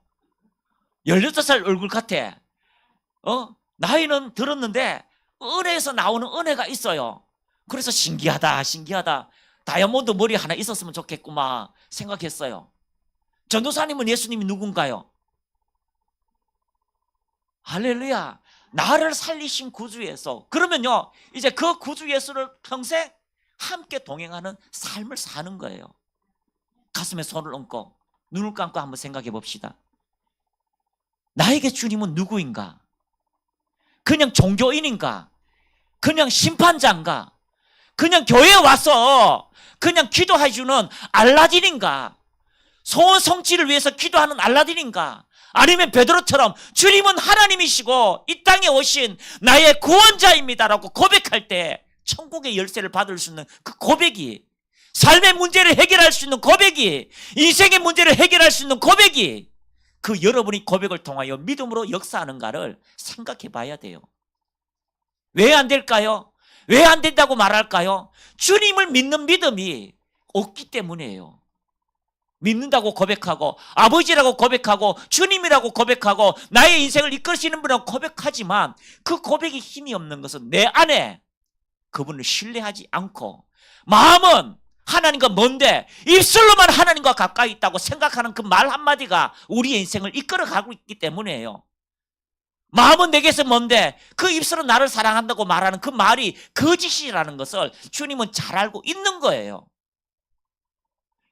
A: 16살 얼굴 같아. 나이는 들었는데 은혜에서 나오는 은혜가 있어요. 그래서 신기하다. 다이아몬드 머리 하나 있었으면 좋겠구만 생각했어요. 전도사님은 예수님이 누군가요? 할렐루야. 나를 살리신 구주 예수. 그러면요, 이제 그 구주 예수를 평생 함께 동행하는 삶을 사는 거예요. 가슴에 손을 얹고 눈을 감고 한번 생각해 봅시다. 나에게 주님은 누구인가? 그냥 종교인인가? 그냥 심판자인가? 그냥 교회에 와서 그냥 기도해주는 알라딘인가? 소원 성취를 위해서 기도하는 알라딘인가? 아니면 베드로처럼 주님은 하나님이시고 이 땅에 오신 나의 구원자입니다라고 고백할 때 천국의 열쇠를 받을 수 있는 그 고백이, 삶의 문제를 해결할 수 있는 고백이, 인생의 문제를 해결할 수 있는 고백이, 그 여러분이 고백을 통하여 믿음으로 역사하는가를 생각해 봐야 돼요. 왜 안 될까요? 왜 안 된다고 말할까요? 주님을 믿는 믿음이 없기 때문이에요. 믿는다고 고백하고 아버지라고 고백하고 주님이라고 고백하고 나의 인생을 이끌시는 분이라고 고백하지만 그 고백이 힘이 없는 것은 내 안에 그분을 신뢰하지 않고 마음은 하나님과 먼데 입술로만 하나님과 가까이 있다고 생각하는 그 말 한마디가 우리의 인생을 이끌어가고 있기 때문이에요. 마음은 내게서 먼데 그 입술은 나를 사랑한다고 말하는 그 말이 거짓이라는 것을 주님은 잘 알고 있는 거예요.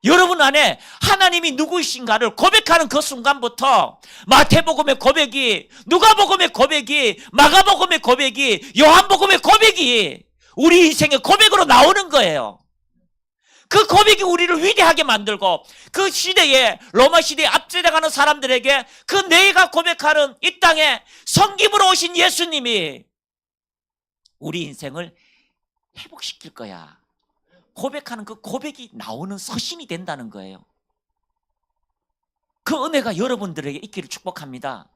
A: 여러분 안에 하나님이 누구이신가를 고백하는 그 순간부터 마태복음의 고백이, 누가복음의 고백이, 마가복음의 고백이, 요한복음의 고백이 우리 인생의 고백으로 나오는 거예요. 그 고백이 우리를 위대하게 만들고 그 시대에, 로마 시대에 앞서가는 사람들에게 그 내가 고백하는 이 땅에 성김으로 오신 예수님이 우리 인생을 회복시킬 거야. 고백하는 그 고백이 나오는 서신이 된다는 거예요. 그 은혜가 여러분들에게 있기를 축복합니다.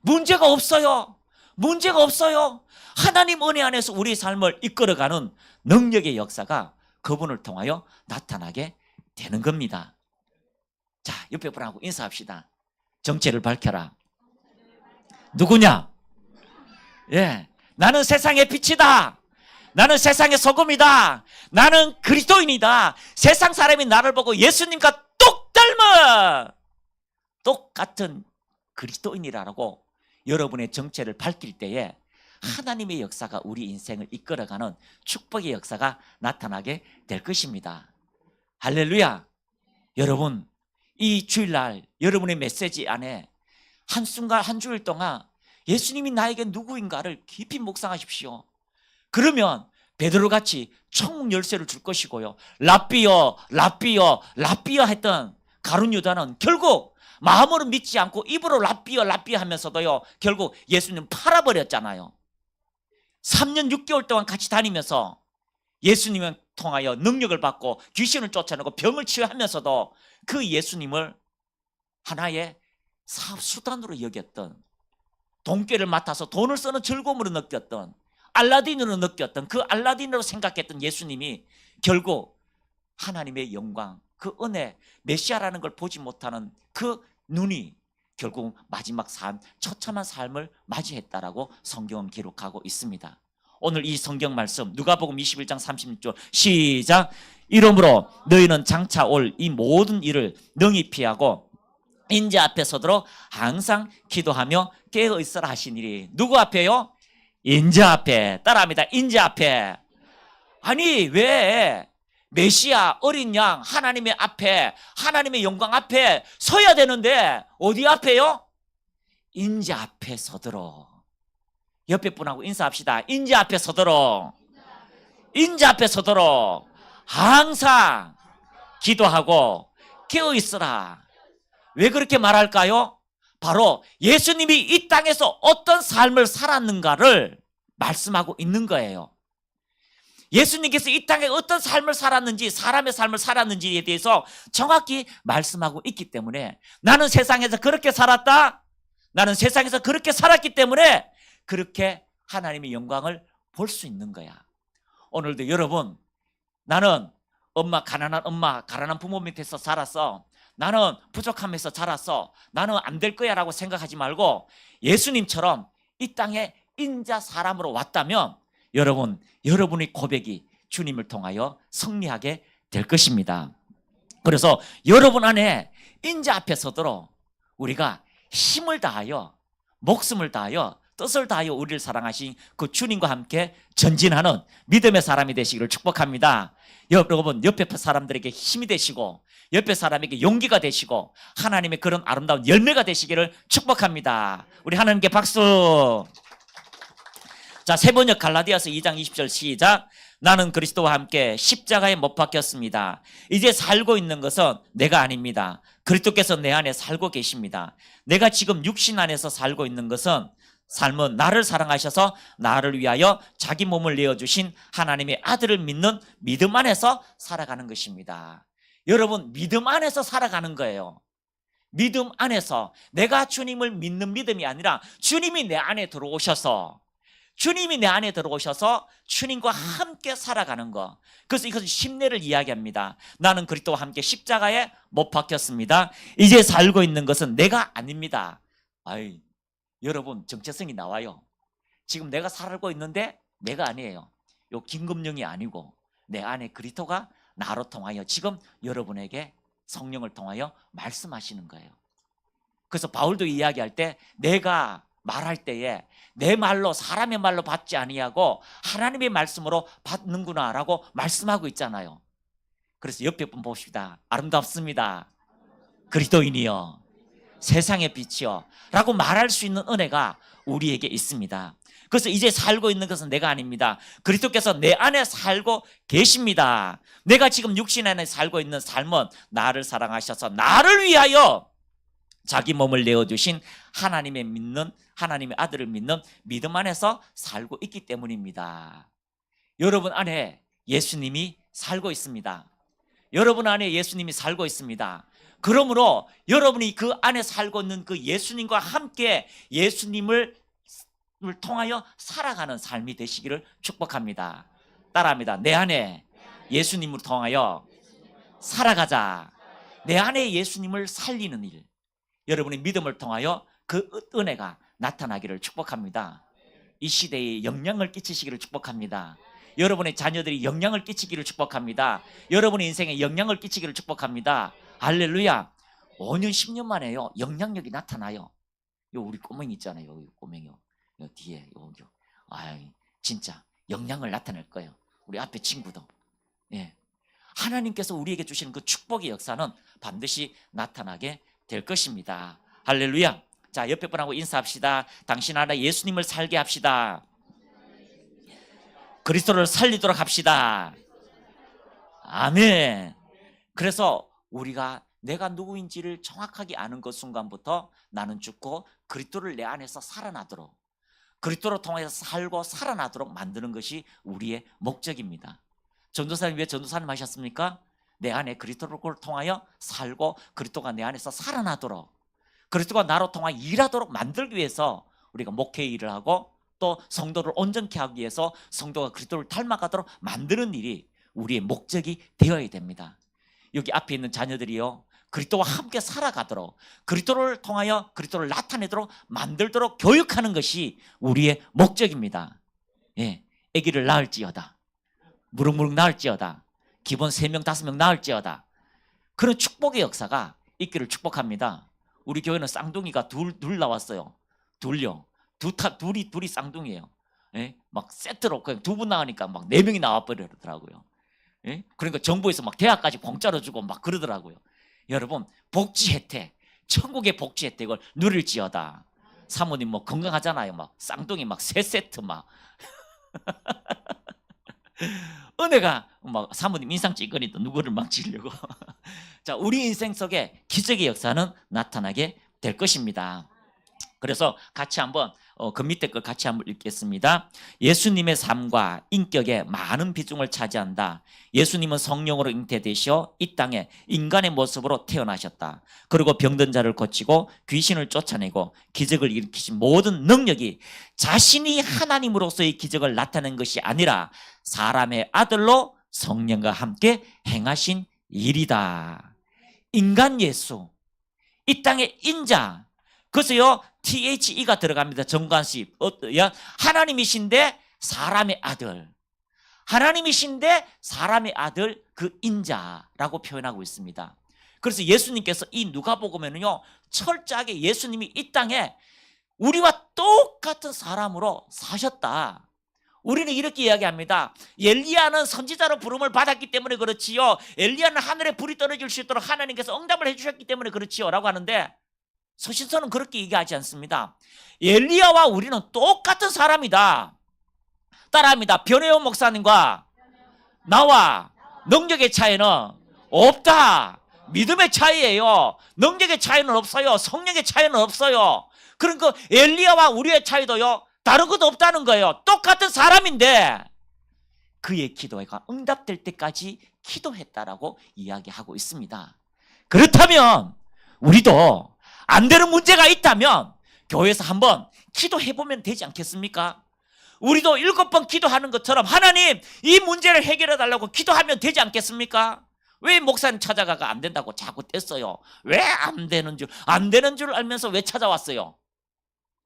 A: 문제가 없어요. 문제가 없어요. 하나님 은혜 안에서 우리의 삶을 이끌어가는 능력의 역사가 그분을 통하여 나타나게 되는 겁니다. 자, 옆에 분하고 인사합시다. 정체를 밝혀라. 누구냐? 예, 나는 세상의 빛이다. 나는 세상의 소금이다. 나는 그리스도인이다. 세상 사람이 나를 보고 예수님과 똑 닮은 똑같은 그리스도인이라고 여러분의 정체를 밝힐 때에 하나님의 역사가 우리 인생을 이끌어가는 축복의 역사가 나타나게 될 것입니다. 할렐루야. 여러분, 이 주일날 여러분의 메시지 안에 한순간 한 주일 동안 예수님이 나에게 누구인가를 깊이 묵상하십시오. 그러면 베드로같이 천국 열쇠를 줄 것이고요. 랍비여 랍비여 랍비여 했던 가룟 유다는 결국 마음으로 믿지 않고 입으로 랍비여 랍비여 하면서도요, 결국 예수님 팔아버렸잖아요. 3년 6개월 동안 같이 다니면서 예수님을 통하여 능력을 받고 귀신을 쫓아내고 병을 치유하면서도 그 예수님을 하나의 사업 수단으로 여겼던, 돈꾀를 맡아서 돈을 쓰는 즐거움으로 느꼈던, 알라딘으로 느꼈던, 그 알라딘으로 생각했던 예수님이 결국 하나님의 영광, 그 은혜, 메시아라는 걸 보지 못하는 그 눈이 결국 마지막 삶, 처참한 삶을 맞이했다라고 성경은 기록하고 있습니다. 오늘 이 성경 말씀 누가복음 21장 36절 시작. 이러므로 너희는 장차 올 이 모든 일을 능히 피하고 인자 앞에 서도록 항상 기도하며 깨어 있으라 하시니리. 누구 앞에요? 인자 앞에. 따라합니다. 인자 앞에. 아니, 왜 메시아 어린 양 하나님의 앞에, 하나님의 영광 앞에 서야 되는데 어디 앞에요? 인자 앞에 서도록. 옆에 분하고 인사합시다. 인자 앞에 서도록. 인자 앞에 서도록 항상 기도하고 깨어 있으라. 왜 그렇게 말할까요? 바로 예수님이 이 땅에서 어떤 삶을 살았는가를 말씀하고 있는 거예요. 예수님께서 이 땅에 어떤 삶을 살았는지, 사람의 삶을 살았는지에 대해서 정확히 말씀하고 있기 때문에 나는 세상에서 그렇게 살았다. 나는 세상에서 그렇게 살았기 때문에 그렇게 하나님의 영광을 볼 수 있는 거야. 오늘도 여러분, 나는 가난한 부모 밑에서 살았어. 나는 부족함에서 자랐어. 나는 안 될 거야 라고 생각하지 말고 예수님처럼 이 땅에 인자 사람으로 왔다면 여러분의 고백이 주님을 통하여 승리하게 될 것입니다. 그래서 여러분 안에 인자 앞에 서도록 우리가 힘을 다하여, 목숨을 다하여, 뜻을 다하여 우리를 사랑하신 그 주님과 함께 전진하는 믿음의 사람이 되시기를 축복합니다. 여러분, 옆에 사람들에게 힘이 되시고 옆에 사람에게 용기가 되시고 하나님의 그런 아름다운 열매가 되시기를 축복합니다. 우리 하나님께 박수. 자, 세 번역 갈라디아서 2장 20절 시작. 나는 그리스도와 함께 십자가에 못 박혔습니다. 이제 살고 있는 것은 내가 아닙니다. 그리스도께서 내 안에 살고 계십니다. 내가 지금 육신 안에서 살고 있는 것은 삶은 나를 사랑하셔서 나를 위하여 자기 몸을 내어주신 하나님의 아들을 믿는 믿음 안에서 살아가는 것입니다. 여러분, 믿음 안에서 살아가는 거예요. 믿음 안에서. 내가 주님을 믿는 믿음이 아니라 주님이 내 안에 들어오셔서 주님과 함께 살아가는 거. 그래서 이것은 심내를 이야기합니다. 나는 그리스도와 함께 십자가에 못 박혔습니다. 이제 살고 있는 것은 내가 아닙니다. 여러분, 정체성이 나와요. 지금 내가 살고 있는데 내가 아니에요. 요 김금영이 아니고 내 안에 그리스도가 나로 통하여 지금 여러분에게 성령을 통하여 말씀하시는 거예요. 그래서 바울도 이야기할 때 내가 말할 때에 내 말로, 사람의 말로 받지 아니하고 하나님의 말씀으로 받는구나라고 말씀하고 있잖아요. 그래서 옆에 분 봅시다. 아름답습니다. 그리스도인이여, 세상의 빛이여 라고 말할 수 있는 은혜가 우리에게 있습니다. 그래서 이제 살고 있는 것은 내가 아닙니다. 그리스도께서 내 안에 살고 계십니다. 내가 지금 육신 안에 살고 있는 삶은 나를 사랑하셔서 나를 위하여 자기 몸을 내어주신 하나님의 아들을 믿는 믿음 안에서 살고 있기 때문입니다. 여러분 안에 예수님이 살고 있습니다. 여러분 안에 예수님이 살고 있습니다. 그러므로 여러분이 그 안에 살고 있는 그 예수님과 함께 예수님을 통하여 살아가는 삶이 되시기를 축복합니다. 따라합니다. 내 안에 예수님을 통하여 살아가자. 내 안에 예수님을 살리는 일, 여러분의 믿음을 통하여 그 은혜가 나타나기를 축복합니다. 이 시대에 영향을 끼치시기를 축복합니다. 여러분의 자녀들이 영향을 끼치기를 축복합니다. 여러분의 인생에 영향을 끼치기를 축복합니다. 할렐루야. 5년 10년 만에요 영향력이 나타나요. 요 우리 꼬맹이 있잖아요. 요 꼬맹이요. 요 뒤에 요. 진짜 영향을 나타낼 거예요. 우리 앞에 친구도. 예. 하나님께서 우리에게 주시는 그 축복의 역사는 반드시 나타나게 될 것입니다. 할렐루야. 자, 옆에 분하고 인사합시다. 당신 안에 예수님을 살게 합시다. 그리스도를 살리도록 합시다. 아멘. 그래서 우리가 내가 누구인지를 정확하게 아는 그 순간부터 나는 죽고 그리스도를 내 안에서 살아나도록, 그리스도를 통해서 살고 살아나도록 만드는 것이 우리의 목적입니다. 전도사님 왜 전도사님 하셨습니까? 내 안에 그리스도를 통하여 살고 그리스도가 내 안에서 살아나도록, 그리스도가 나로 통하여 일하도록 만들기 위해서 우리가 목회 일을 하고 또 성도를 온전케 하기 위해서 성도가 그리스도를 닮아가도록 만드는 일이 우리의 목적이 되어야 됩니다. 여기 앞에 있는 자녀들이요, 그리스도와 함께 살아가도록, 그리스도를 통하여 그리스도를 나타내도록 만들도록 교육하는 것이 우리의 목적입니다. 예, 아기를 낳을지어다, 무럭무럭 낳을지어다, 기본 3명 5명 낳을지어다, 그런 축복의 역사가 있기를 축복합니다. 우리 교회는 쌍둥이가 둘 나왔어요. 둘요. 둘이 쌍둥이에요. 예? 막 세트로 그냥 2분 나가니까 막 4명이 나와버리더라고요. 예? 그러니까 정부에서 막 대학까지 공짜로 주고 막 그러더라고요. 여러분, 복지 혜택, 천국의 복지 혜택을 누릴지어다. 사모님 뭐 건강하잖아요. 막 쌍둥이 막 3세트 막 은혜가 막 사모님 인상 찌꺼니까 누구를 막 지려고. 자, 우리 인생 속에 기적의 역사는 나타나게 될 것입니다. 그래서 같이 한번 그 밑에 걸 같이 한번 읽겠습니다. 예수님의 삶과 인격에 많은 비중을 차지한다. 예수님은 성령으로 잉태되시어 이 땅에 인간의 모습으로 태어나셨다. 그리고 병든 자를 고치고 귀신을 쫓아내고 기적을 일으키신 모든 능력이 자신이 하나님으로서의 기적을 나타낸 것이 아니라 사람의 아들로 성령과 함께 행하신 일이다. 인간 예수, 이 땅의 인자. 그래서요 THE가 들어갑니다. 정관식. 하나님이신데 사람의 아들, 하나님이신데 사람의 아들, 그 인자라고 표현하고 있습니다. 그래서 예수님께서 이 누가복음에는요 철저하게 예수님이 이 땅에 우리와 똑같은 사람으로 사셨다. 우리는 이렇게 이야기합니다. 엘리야는 선지자로 부름을 받았기 때문에 그렇지요, 엘리야는 하늘에 불이 떨어질 수 있도록 하나님께서 응답을 해주셨기 때문에 그렇지요 라고 하는데, 서신서는 그렇게 얘기하지 않습니다. 엘리야와 우리는 똑같은 사람이다. 따라합니다. 변혜원 목사님과 나와 능력의 차이는 없다. 믿음의 차이예요. 능력의 차이는 없어요. 성령의 차이는 없어요. 그러니까 엘리야와 우리의 차이도요 다른 것도 없다는 거예요. 똑같은 사람인데 그의 기도가 응답될 때까지 기도했다라고 이야기하고 있습니다. 그렇다면 우리도 안 되는 문제가 있다면 교회에서 한번 기도해보면 되지 않겠습니까? 우리도 7번 기도하는 것처럼 하나님 이 문제를 해결해 달라고 기도하면 되지 않겠습니까? 왜 목사님 찾아가가 안 된다고 자꾸 뗐어요? 왜 안 되는 줄 알면서 왜 찾아왔어요?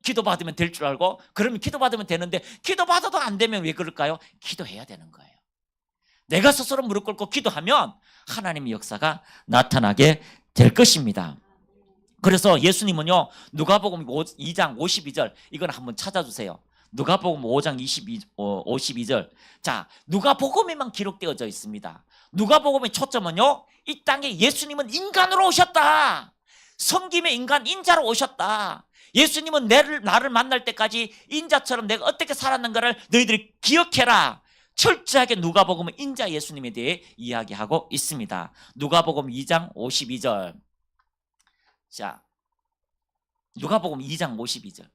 A: 기도받으면 될 줄 알고, 그러면 기도받으면 되는데 기도받아도 안 되면 왜 그럴까요? 기도해야 되는 거예요. 내가 스스로 무릎 꿇고 기도하면 하나님의 역사가 나타나게 될 것입니다. 그래서 예수님은요 누가복음 2장 52절 이건 한번 찾아주세요. 누가복음 5장 52절. 자, 누가복음에만 기록되어져 있습니다. 누가복음의 초점은요 이 땅에 예수님은 인간으로 오셨다. 성김의 인간 인자로 오셨다. 예수님은 나를 만날 때까지 인자처럼 내가 어떻게 살았는가를 너희들이 기억해라. 철저하게 누가복음은 인자 예수님에 대해 이야기하고 있습니다. 누가복음 2장 52절. 자, 누가복음 2장 52절.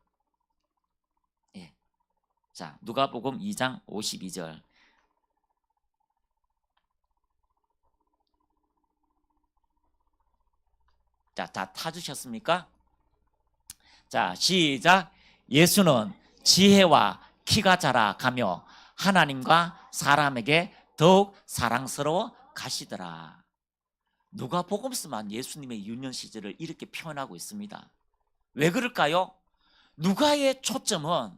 A: 예. 자, 누가복음 2장 52절. 자, 다 타주셨습니까? 자, 시작. 예수는 지혜와 키가 자라가며 하나님과 사람에게 더욱 사랑스러워 가시더라. 누가복음서만 예수님의 유년 시절을 이렇게 표현하고 있습니다. 왜 그럴까요? 누가의 초점은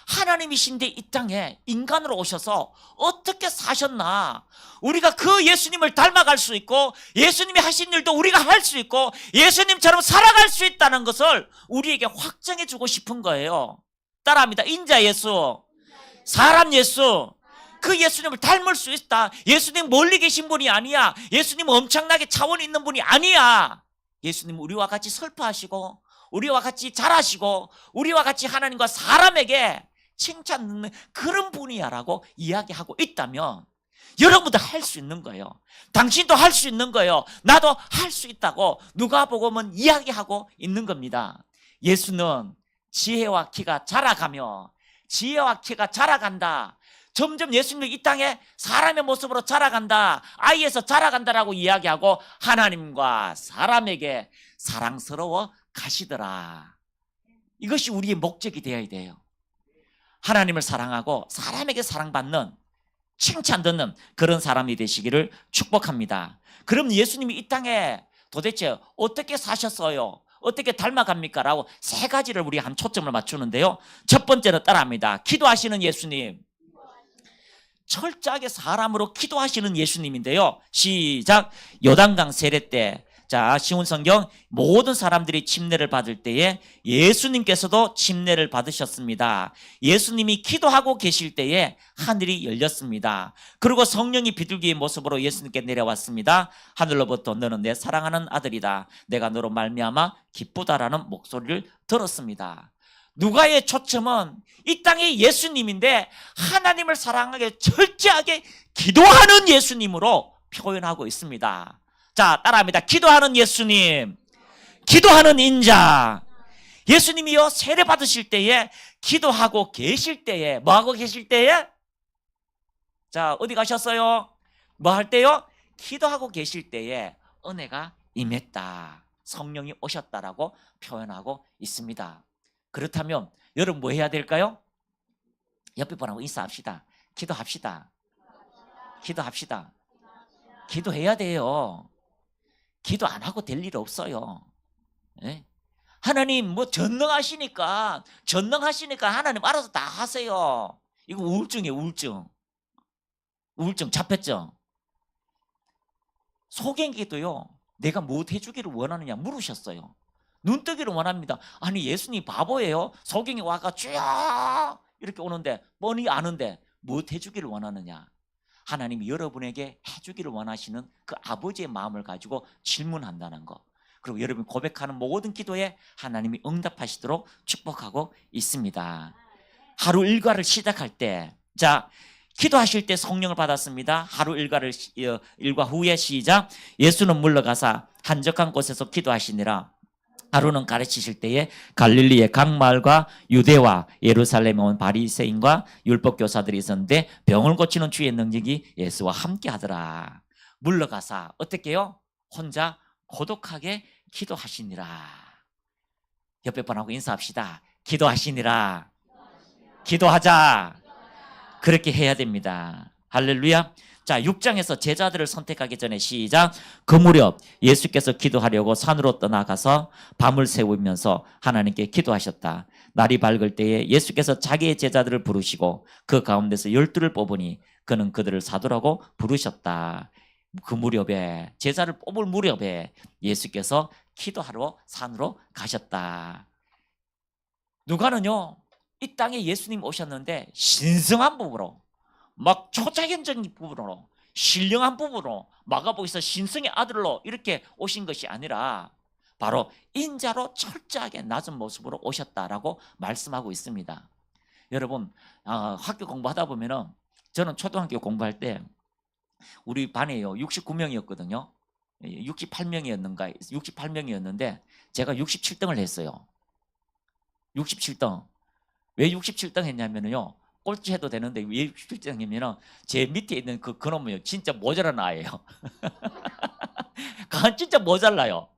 A: 하나님이신데 이 땅에 인간으로 오셔서 어떻게 사셨나, 우리가 그 예수님을 닮아갈 수 있고 예수님이 하신 일도 우리가 할 수 있고 예수님처럼 살아갈 수 있다는 것을 우리에게 확정해 주고 싶은 거예요. 따라합니다. 인자 예수, 사람 예수, 그 예수님을 닮을 수 있다. 예수님 멀리 계신 분이 아니야. 예수님 엄청나게 차원이 있는 분이 아니야. 예수님 우리와 같이 슬퍼하시고 우리와 같이 잘하시고 우리와 같이 하나님과 사람에게 칭찬 듣는 그런 분이야 라고 이야기하고 있다면 여러분도 할 수 있는 거예요. 당신도 할 수 있는 거예요. 나도 할 수 있다고 누가복음은 이야기하고 있는 겁니다. 예수는 지혜와 키가 자라가며, 지혜와 키가 자라간다, 점점 예수님이 이 땅에 사람의 모습으로 자라간다, 아이에서 자라간다라고 이야기하고 하나님과 사람에게 사랑스러워 가시더라. 이것이 우리의 목적이 되어야 돼요. 하나님을 사랑하고 사람에게 사랑받는, 칭찬 듣는 그런 사람이 되시기를 축복합니다. 그럼 예수님이 이 땅에 도대체 어떻게 사셨어요? 어떻게 닮아갑니까? 라고 세 가지를 우리 한 초점을 맞추는데요. 첫 번째는 따라합니다. 기도하시는 예수님. 철저하게 사람으로 기도하시는 예수님인데요. 시작. 요단강 세례 때, 자, 쉬운 성경, 모든 사람들이 침례를 받을 때에 예수님께서도 침례를 받으셨습니다. 예수님이 기도하고 계실 때에 하늘이 열렸습니다. 그리고 성령이 비둘기의 모습으로 예수님께 내려왔습니다. 하늘로부터 너는 내 사랑하는 아들이다, 내가 너로 말미암아 기쁘다라는 목소리를 들었습니다. 누가의 초점은 이 땅의 예수님인데 하나님을 사랑하게 철저하게 기도하는 예수님으로 표현하고 있습니다. 자, 따라합니다. 기도하는 예수님, 기도하는 인자. 예수님이요, 세례 받으실 때에, 기도하고 계실 때에, 뭐 하고 계실 때에? 자, 어디 가셨어요? 뭐 할 때요? 기도하고 계실 때에 은혜가 임했다, 성령이 오셨다라고 표현하고 있습니다. 그렇다면 여러분 뭐 해야 될까요? 옆에 분하고 인사합시다. 기도합시다. 기도합시다. 기도해야 돼요. 기도 안 하고 될 일 없어요. 네? 하나님 뭐 전능하시니까 하나님 알아서 다 하세요. 이거 우울증이에요. 우울증 잡혔죠? 소경에게도요, 내가 뭐 해주기를 원하느냐 물으셨어요. 눈뜨기를 원합니다. 아니 예수님 바보예요? 소경이 와가 쭉 이렇게 오는데 뻔히 아는데 뭐 해주기를 원하느냐. 하나님이 여러분에게 해주기를 원하시는 그 아버지의 마음을 가지고 질문한다는 거, 그리고 여러분이 고백하는 모든 기도에 하나님이 응답하시도록 축복하고 있습니다. 하루 일과를 시작할 때, 자, 기도하실 때 성령을 받았습니다. 하루 일과 후에 시작. 예수는 물러가사 한적한 곳에서 기도하시니라. 하루는 가르치실 때에 갈릴리의 각 마을과 유대와 예루살렘에 온 바리새인과 율법 교사들이 있었는데 병을 고치는 주의 능력이 예수와 함께 하더라. 물러가사 어떻게 해요? 혼자 고독하게 기도하시니라. 옆에 분하고 인사합시다. 기도하시니라. 기도하자. 그렇게 해야 됩니다. 할렐루야. 자, 6장에서 제자들을 선택하기 전에 시작. 그 무렵 예수께서 기도하려고 산으로 떠나가서 밤을 새우면서 하나님께 기도하셨다. 날이 밝을 때에 예수께서 자기의 제자들을 부르시고 그 가운데서 12를 뽑으니 그는 그들을 사도라고 부르셨다. 그 무렵에, 제자를 뽑을 무렵에 예수께서 기도하러 산으로 가셨다. 누가는요, 이 땅에 예수님 오셨는데 신성한 부부로, 막 초자연적인 부부로, 신령한 부부로, 마가복음에서 신성의 아들로 이렇게 오신 것이 아니라 바로 인자로 철저하게 낮은 모습으로 오셨다라고 말씀하고 있습니다. 여러분, 학교 공부하다 보면은, 저는 초등학교 공부할 때 우리 반에요 69명이었거든요. 68명이었는데 제가 67등을 했어요. 67등. 왜 67등 했냐면요, 꼴찌 해도 되는데 왜 67등이면 제 밑에 있는 그놈은요 진짜 모자란 아이예요. 진짜 모자라요.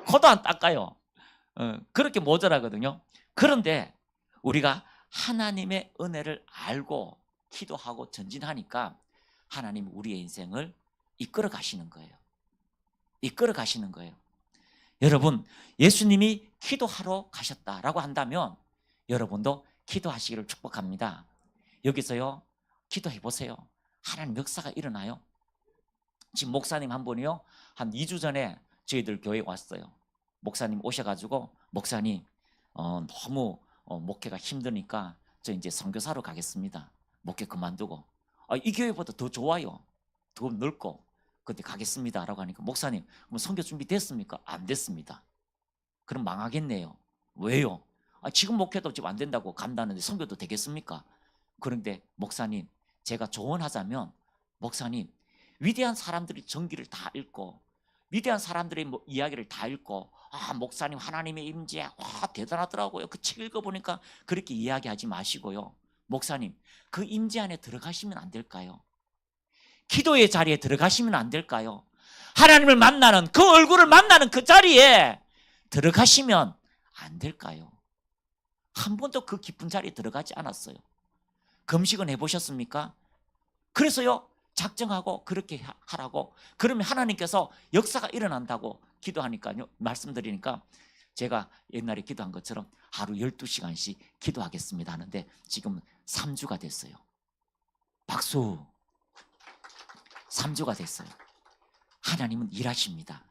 A: 코도 안 닦아요. 그렇게 모자라거든요. 그런데 우리가 하나님의 은혜를 알고 기도하고 전진하니까 하나님 우리의 인생을 이끌어 가시는 거예요. 이끌어 가시는 거예요. 여러분, 예수님이 기도하러 가셨다라고 한다면 여러분도 기도하시기를 축복합니다. 여기서요, 기도해 보세요. 하나님 역사가 일어나요. 지금 목사님 한 분이요, 한 2주 전에 저희들 교회에 왔어요. 목사님 오셔가지고, 목사님 너무 목회가 힘드니까 저 이제 선교사로 가겠습니다. 목회 그만두고. 이 교회보다 더 좋아요. 더 넓고. 그때 가겠습니다 라고 하니까, 목사님 그럼 선교 준비 됐습니까? 안 됐습니다. 그럼 망하겠네요. 왜요? 지금 목회도 지금 안 된다고 간다는데 선교도 되겠습니까? 그런데 목사님, 제가 조언하자면, 목사님 위대한 사람들이 전기를 다 읽고 위대한 사람들의 이야기를 다 읽고, 목사님 하나님의 임재 대단하더라고요. 그 책 읽어보니까, 그렇게 이야기하지 마시고요, 목사님 그 임재 안에 들어가시면 안 될까요? 기도의 자리에 들어가시면 안 될까요? 하나님을 만나는, 그 얼굴을 만나는 그 자리에 들어가시면 안 될까요? 한 번도 그 깊은 자리에 들어가지 않았어요. 금식은 해보셨습니까? 그래서요, 작정하고 그렇게 하라고. 그러면 하나님께서 역사가 일어난다고 기도하니까요, 말씀드리니까, 제가 옛날에 기도한 것처럼 하루 12시간씩 기도하겠습니다 하는데 지금 3주가 됐어요. 박수. 3주가 됐어요. 하나님은 일하십니다.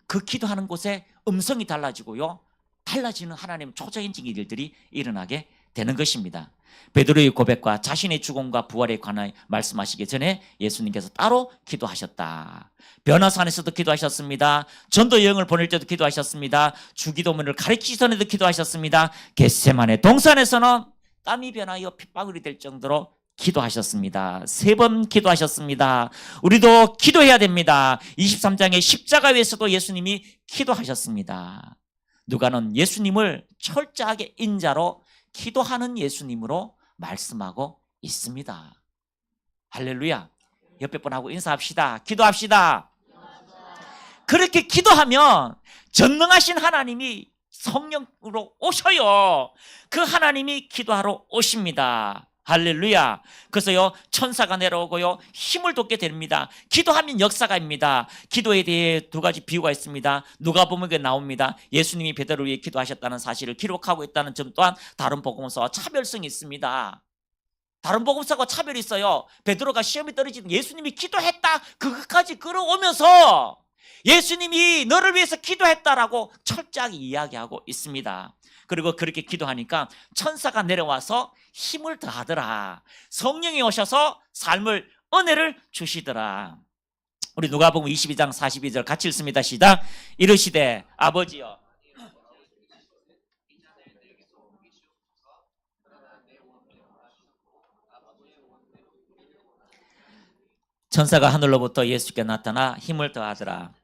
A: 그 기도하는 곳에 음성이 달라지고요, 달라지는 하나님의 초자연적인 일들이 일어나게 되는 것입니다. 베드로의 고백과 자신의 죽음과 부활에 관하여 말씀하시기 전에 예수님께서 따로 기도하셨다. 변화산에서도 기도하셨습니다. 전도 여행을 보낼 때도 기도하셨습니다. 주기도문을 가르치기 전에도 기도하셨습니다. 겟세마네 동산에서는 땀이 변하여 핏방울이 될 정도로 기도하셨습니다. 3번 기도하셨습니다. 우리도 기도해야 됩니다. 23장의 십자가 위에서도 예수님이 기도하셨습니다. 누가는 예수님을 철저하게 인자로 기도하는 예수님으로 말씀하고 있습니다. 할렐루야. 옆에 분하고 인사합시다. 기도합시다. 그렇게 기도하면 전능하신 하나님이 성령으로 오셔요. 그 하나님이 기도하러 오십니다. 할렐루야. 그래서요, 천사가 내려오고요, 힘을 돋게 됩니다. 기도하면 역사가입니다. 기도에 대해 2가지 비유가 있습니다. 누가복음에 나옵니다. 예수님이 베드로를 위해 기도하셨다는 사실을 기록하고 있다는 점 또한 다른 복음서와 차별성이 있습니다. 다른 복음서가 차별이 있어요. 베드로가 시험에 떨어지는, 예수님이 기도했다 그것까지 끌어오면서 예수님이 너를 위해서 기도했다라고 철저하게 이야기하고 있습니다. 그리고 그렇게 기도하니까 천사가 내려와서 힘을 더하더라. 성령이 오셔서 삶을, 은혜를 주시더라. 우리 누가복음 22장 42절 같이 읽습니다. 시작. 이르시되 아버지여, 천사가 하늘로부터 예수께 나타나 힘을 더하더라.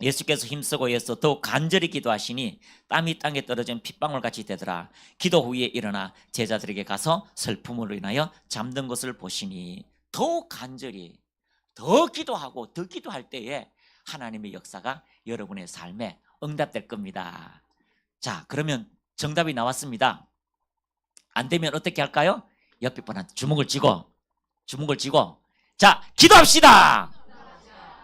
A: 예수께서 힘쓰고 예수 더욱 간절히 기도하시니 땀이 땅에 떨어진 핏방울같이 되더라. 기도 후에 일어나 제자들에게 가서 슬픔으로 인하여 잠든 것을 보시니, 더욱 간절히 더 기도하고 더 기도할 때에 하나님의 역사가 여러분의 삶에 응답될 겁니다. 자, 그러면 정답이 나왔습니다. 안 되면 어떻게 할까요? 옆에 분한테 주먹을 쥐고 자, 기도합시다.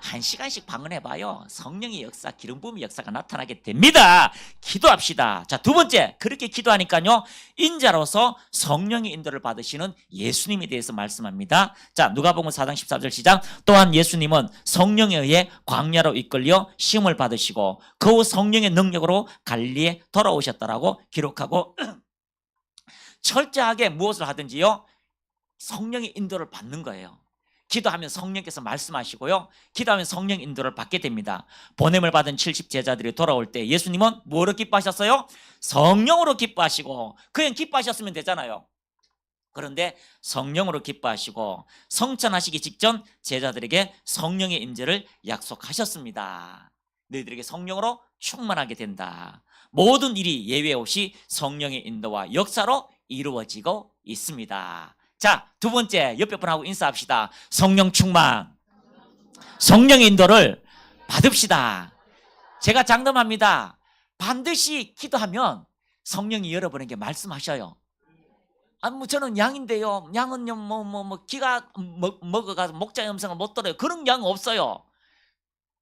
A: 1시간씩 방언해봐요. 성령의 역사, 기름 부음의 역사가 나타나게 됩니다. 기도합시다. 자, 2번째, 그렇게 기도하니까요, 인자로서 성령의 인도를 받으시는 예수님에 대해서 말씀합니다. 자, 누가복음 4장 14절 시작. 또한 예수님은 성령에 의해 광야로 이끌려 시험을 받으시고 그 후 성령의 능력으로 갈릴리에 돌아오셨다라고 기록하고 철저하게 무엇을 하든지요, 성령의 인도를 받는 거예요. 기도하면 성령께서 말씀하시고요, 기도하면 성령 인도를 받게 됩니다. 보냄을 받은 70 제자들이 돌아올 때 예수님은 뭐로 기뻐하셨어요? 성령으로 기뻐하시고, 그냥 기뻐하셨으면 되잖아요. 그런데 성령으로 기뻐하시고 성찬하시기 직전 제자들에게 성령의 임재를 약속하셨습니다. 너희들에게 성령으로 충만하게 된다. 모든 일이 예외 없이 성령의 인도와 역사로 이루어지고 있습니다. 자, 2번째, 옆에 분하고 인사합시다. 성령 충만, 성령의 인도를 받읍시다. 제가 장담합니다. 반드시 기도하면 성령이 여러분에게 말씀하셔요. 아, 뭐 저는 양인데요. 양은요, 기가 먹어가서 목자의 음성을 못 들어요. 그런 양은 없어요.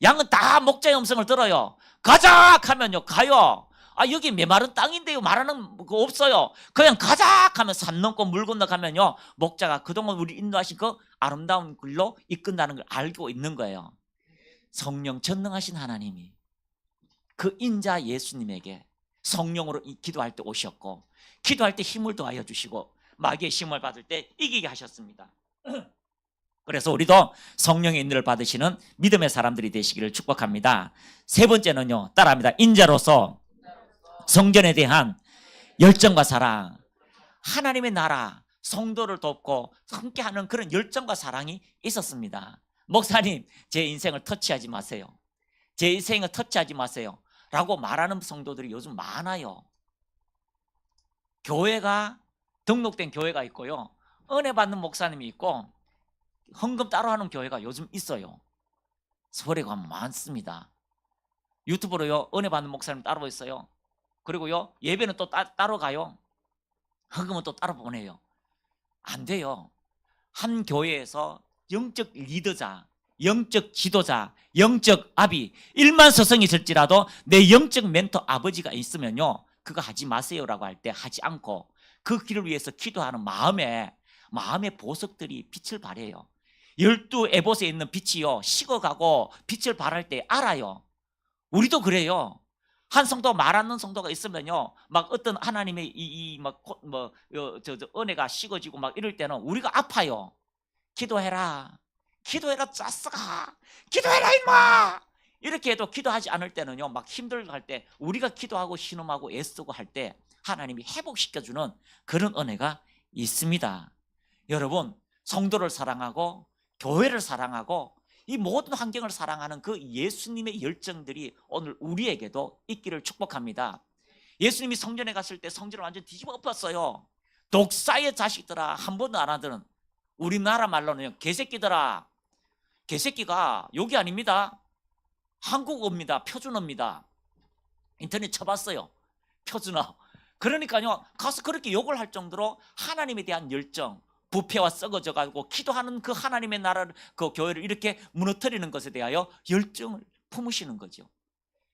A: 양은 다 목자의 음성을 들어요. 가자! 하면요, 가요. 아, 여기 메마른 땅인데요. 말하는 거 없어요. 그냥 가자! 하면 산 넘고 물 건너가면요, 목자가 그동안 우리 인도하신 그 아름다운 길로 이끈다는 걸 알고 있는 거예요. 성령 전능하신 하나님이 그 인자 예수님에게 성령으로 기도할 때 오셨고, 기도할 때 힘을 더하여 주시고, 마귀의 힘을 받을 때 이기게 하셨습니다. 그래서 우리도 성령의 인도를 받으시는 믿음의 사람들이 되시기를 축복합니다. 세 번째는요, 따라합니다. 인자로서 성전에 대한 열정과 사랑, 하나님의 나라, 성도를 돕고 함께하는 그런 열정과 사랑이 있었습니다. 목사님, 제 인생을 터치하지 마세요. 제 인생을 터치하지 마세요 라고 말하는 성도들이 요즘 많아요. 교회가 등록된 교회가 있고요, 은혜 받는 목사님이 있고 헌금 따로 하는 교회가 요즘 있어요. 서울에 가면 많습니다. 유튜브로요, 은혜 받는 목사님 따로 있어요. 그리고요, 예배는 또 따로 가요. 헌금은 또 따로 보내요. 안 돼요. 한 교회에서 영적 리더자, 영적 지도자, 영적 아비 1만 서성이 있을지라도 내 영적 멘토 아버지가 있으면요, 그거 하지 마세요라고 할 때 하지 않고 그 길을 위해서 기도하는 마음의 보석들이 빛을 발해요. 12 에봇에 있는 빛이요, 식어가고 빛을 발할 때 알아요. 우리도 그래요. 한 성도 말하는 성도가 있으면요, 막 어떤 하나님의 은혜가 식어지고 막 이럴 때는 우리가 아파요. 기도해라, 짜스가 기도해라 임마, 이렇게 해도 기도하지 않을 때는요, 막 힘들고 할 때, 우리가 기도하고 신음하고 애쓰고 할 때 하나님이 회복시켜주는 그런 은혜가 있습니다. 여러분, 성도를 사랑하고 교회를 사랑하고 이 모든 환경을 사랑하는 그 예수님의 열정들이 오늘 우리에게도 있기를 축복합니다. 예수님이 성전에 갔을 때 성전을 완전 뒤집어 엎었어요. 독사의 자식들아, 한 번도 안 하더는, 우리나라 말로는 개새끼들아. 개새끼가 욕이 아닙니다. 한국어입니다. 표준어입니다. 인터넷 쳐봤어요. 표준어. 그러니까요, 가서 그렇게 욕을 할 정도로 하나님에 대한 열정, 부패와 썩어져 가지고 기도하는 그 하나님의 나라를, 그 교회를 이렇게 무너뜨리는 것에 대하여 열정을 품으시는 거죠.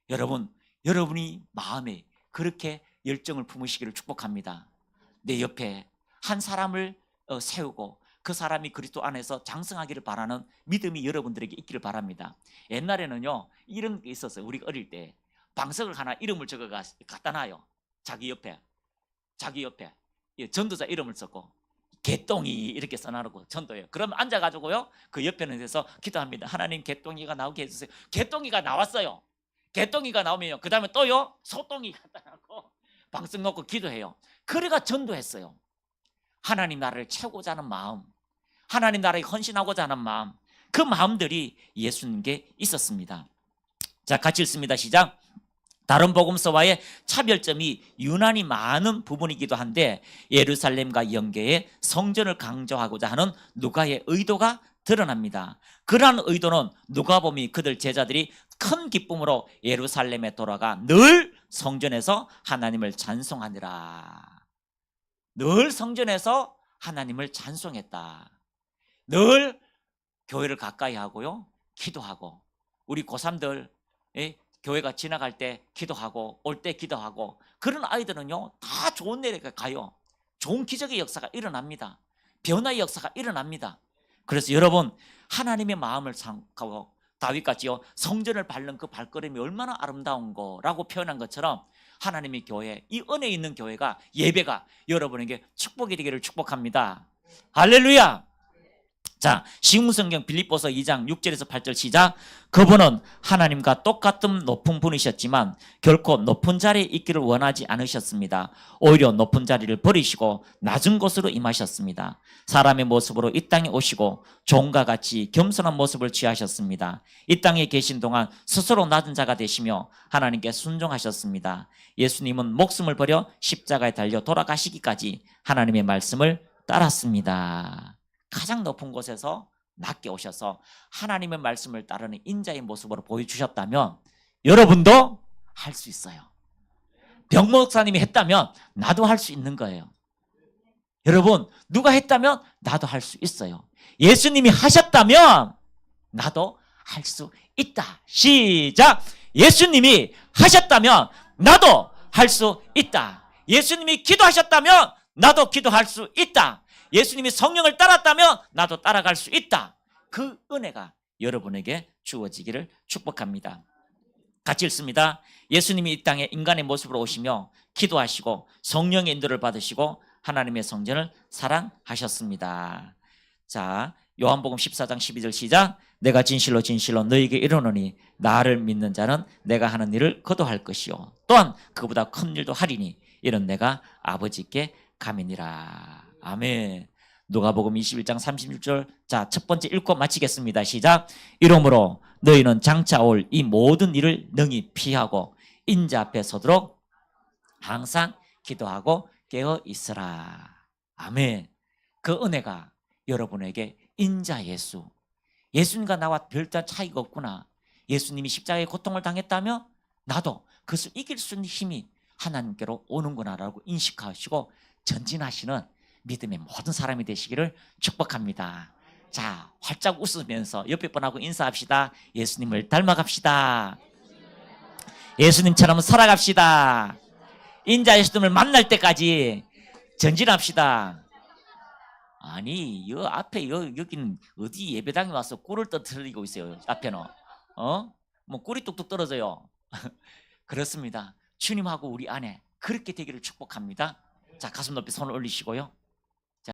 A: 여러분, 여러분이 마음에 그렇게 열정을 품으시기를 축복합니다. 내 옆에 한 사람을 세우고 그 사람이 그리스도 안에서 장성하기를 바라는 믿음이 여러분들에게 있기를 바랍니다. 옛날에는요, 이런 게 있었어요. 우리가 어릴 때 방석을 하나 이름을 적어 갖다 놔요. 자기 옆에 전도자 이름을 썼고 개똥이 이렇게 써놔놓고 전도해요. 그러면 앉아가지고요, 그 옆에는 해서 기도합니다. 하나님, 개똥이가 나오게 해주세요. 개똥이가 나왔어요. 개똥이가 나오면요, 그 다음에 또요, 소똥이 갖다 놓고 방석 놓고 기도해요. 그래가 전도했어요. 하나님 나라를 채우고자 하는 마음, 하나님 나라에 헌신하고자 하는 마음, 그 마음들이 예수님께 있었습니다. 자, 같이 읽습니다. 시작. 다른 복음서와의 차별점이 유난히 많은 부분이기도 한데 예루살렘과 연계해 성전을 강조하고자 하는 누가의 의도가 드러납니다. 그러한 의도는 누가복음이 그들 제자들이 큰 기쁨으로 예루살렘에 돌아가 늘 성전에서 하나님을 찬송하니라. 늘 성전에서 하나님을 찬송했다. 늘 교회를 가까이 하고요, 기도하고, 우리 고3들 교회가 지나갈 때 기도하고 올 때 기도하고, 그런 아이들은요, 다 좋은 데에 가요. 좋은 기적의 역사가 일어납니다. 변화의 역사가 일어납니다. 그래서 여러분, 하나님의 마음을 생각하고 다윗같이요, 성전을 밟는 그 발걸음이 얼마나 아름다운 거라고 표현한 것처럼 하나님의 교회, 이 은혜 있는 교회가, 예배가 여러분에게 축복이 되기를 축복합니다. 할렐루야. 자, 시흥성경 빌립보서 2장 6절에서 8절 시작. 그분은 하나님과 똑같은 높은 분이셨지만 결코 높은 자리에 있기를 원하지 않으셨습니다. 오히려 높은 자리를 버리시고 낮은 곳으로 임하셨습니다. 사람의 모습으로 이 땅에 오시고 종과 같이 겸손한 모습을 취하셨습니다. 이 땅에 계신 동안 스스로 낮은 자가 되시며 하나님께 순종하셨습니다. 예수님은 목숨을 버려 십자가에 달려 돌아가시기까지 하나님의 말씀을 따랐습니다. 가장 높은 곳에서 낮게 오셔서 하나님의 말씀을 따르는 인자의 모습으로 보여주셨다면 여러분도 할 수 있어요. 병 목사님이 했다면 나도 할 수 있는 거예요. 여러분, 누가 했다면 나도 할 수 있어요. 예수님이 하셨다면 나도 할 수 있다. 시작. 예수님이 하셨다면 나도 할 수 있다. 예수님이 기도하셨다면 나도 기도할 수 있다. 예수님이 성령을 따랐다면 나도 따라갈 수 있다. 그 은혜가 여러분에게 주어지기를 축복합니다. 같이 읽습니다. 예수님이 이 땅에 인간의 모습으로 오시며 기도하시고 성령의 인도를 받으시고 하나님의 성전을 사랑하셨습니다. 자, 요한복음 14장 12절 시작. 내가 진실로 진실로 너희에게 이르노니 나를 믿는 자는 내가 하는 일을 거두할 것이요 또한 그보다 큰 일도 하리니 이런 내가 아버지께 감이니라. 아멘. 누가복음 21장 36절. 자, 첫 번째 읽고 마치겠습니다. 시작. 이러므로 너희는 장차 올 이 모든 일을 능히 피하고 인자 앞에 서도록 항상 기도하고 깨어 있으라. 아멘. 그 은혜가 여러분에게 인자 예수, 예수님과 나와 별다른 차이가 없구나. 예수님이 십자가의 고통을 당했다며 나도 그것을 이길 수 있는 힘이 하나님께로 오는구나라고 인식하시고 전진하시는 믿음의 모든 사람이 되시기를 축복합니다. 자, 활짝 웃으면서 옆에 분하고 인사합시다. 예수님을 닮아갑시다. 예수님처럼 살아갑시다. 인자 예수님을 만날 때까지 전진합시다. 아니, 여 앞에 여기는 어디 예배당에 와서 꿀을 떠들이고 있어요. 앞에는 뭐 꿀이 뚝뚝 떨어져요. 그렇습니다. 주님하고 우리 안에 그렇게 되기를 축복합니다. 자, 가슴 높이 손을 올리시고요.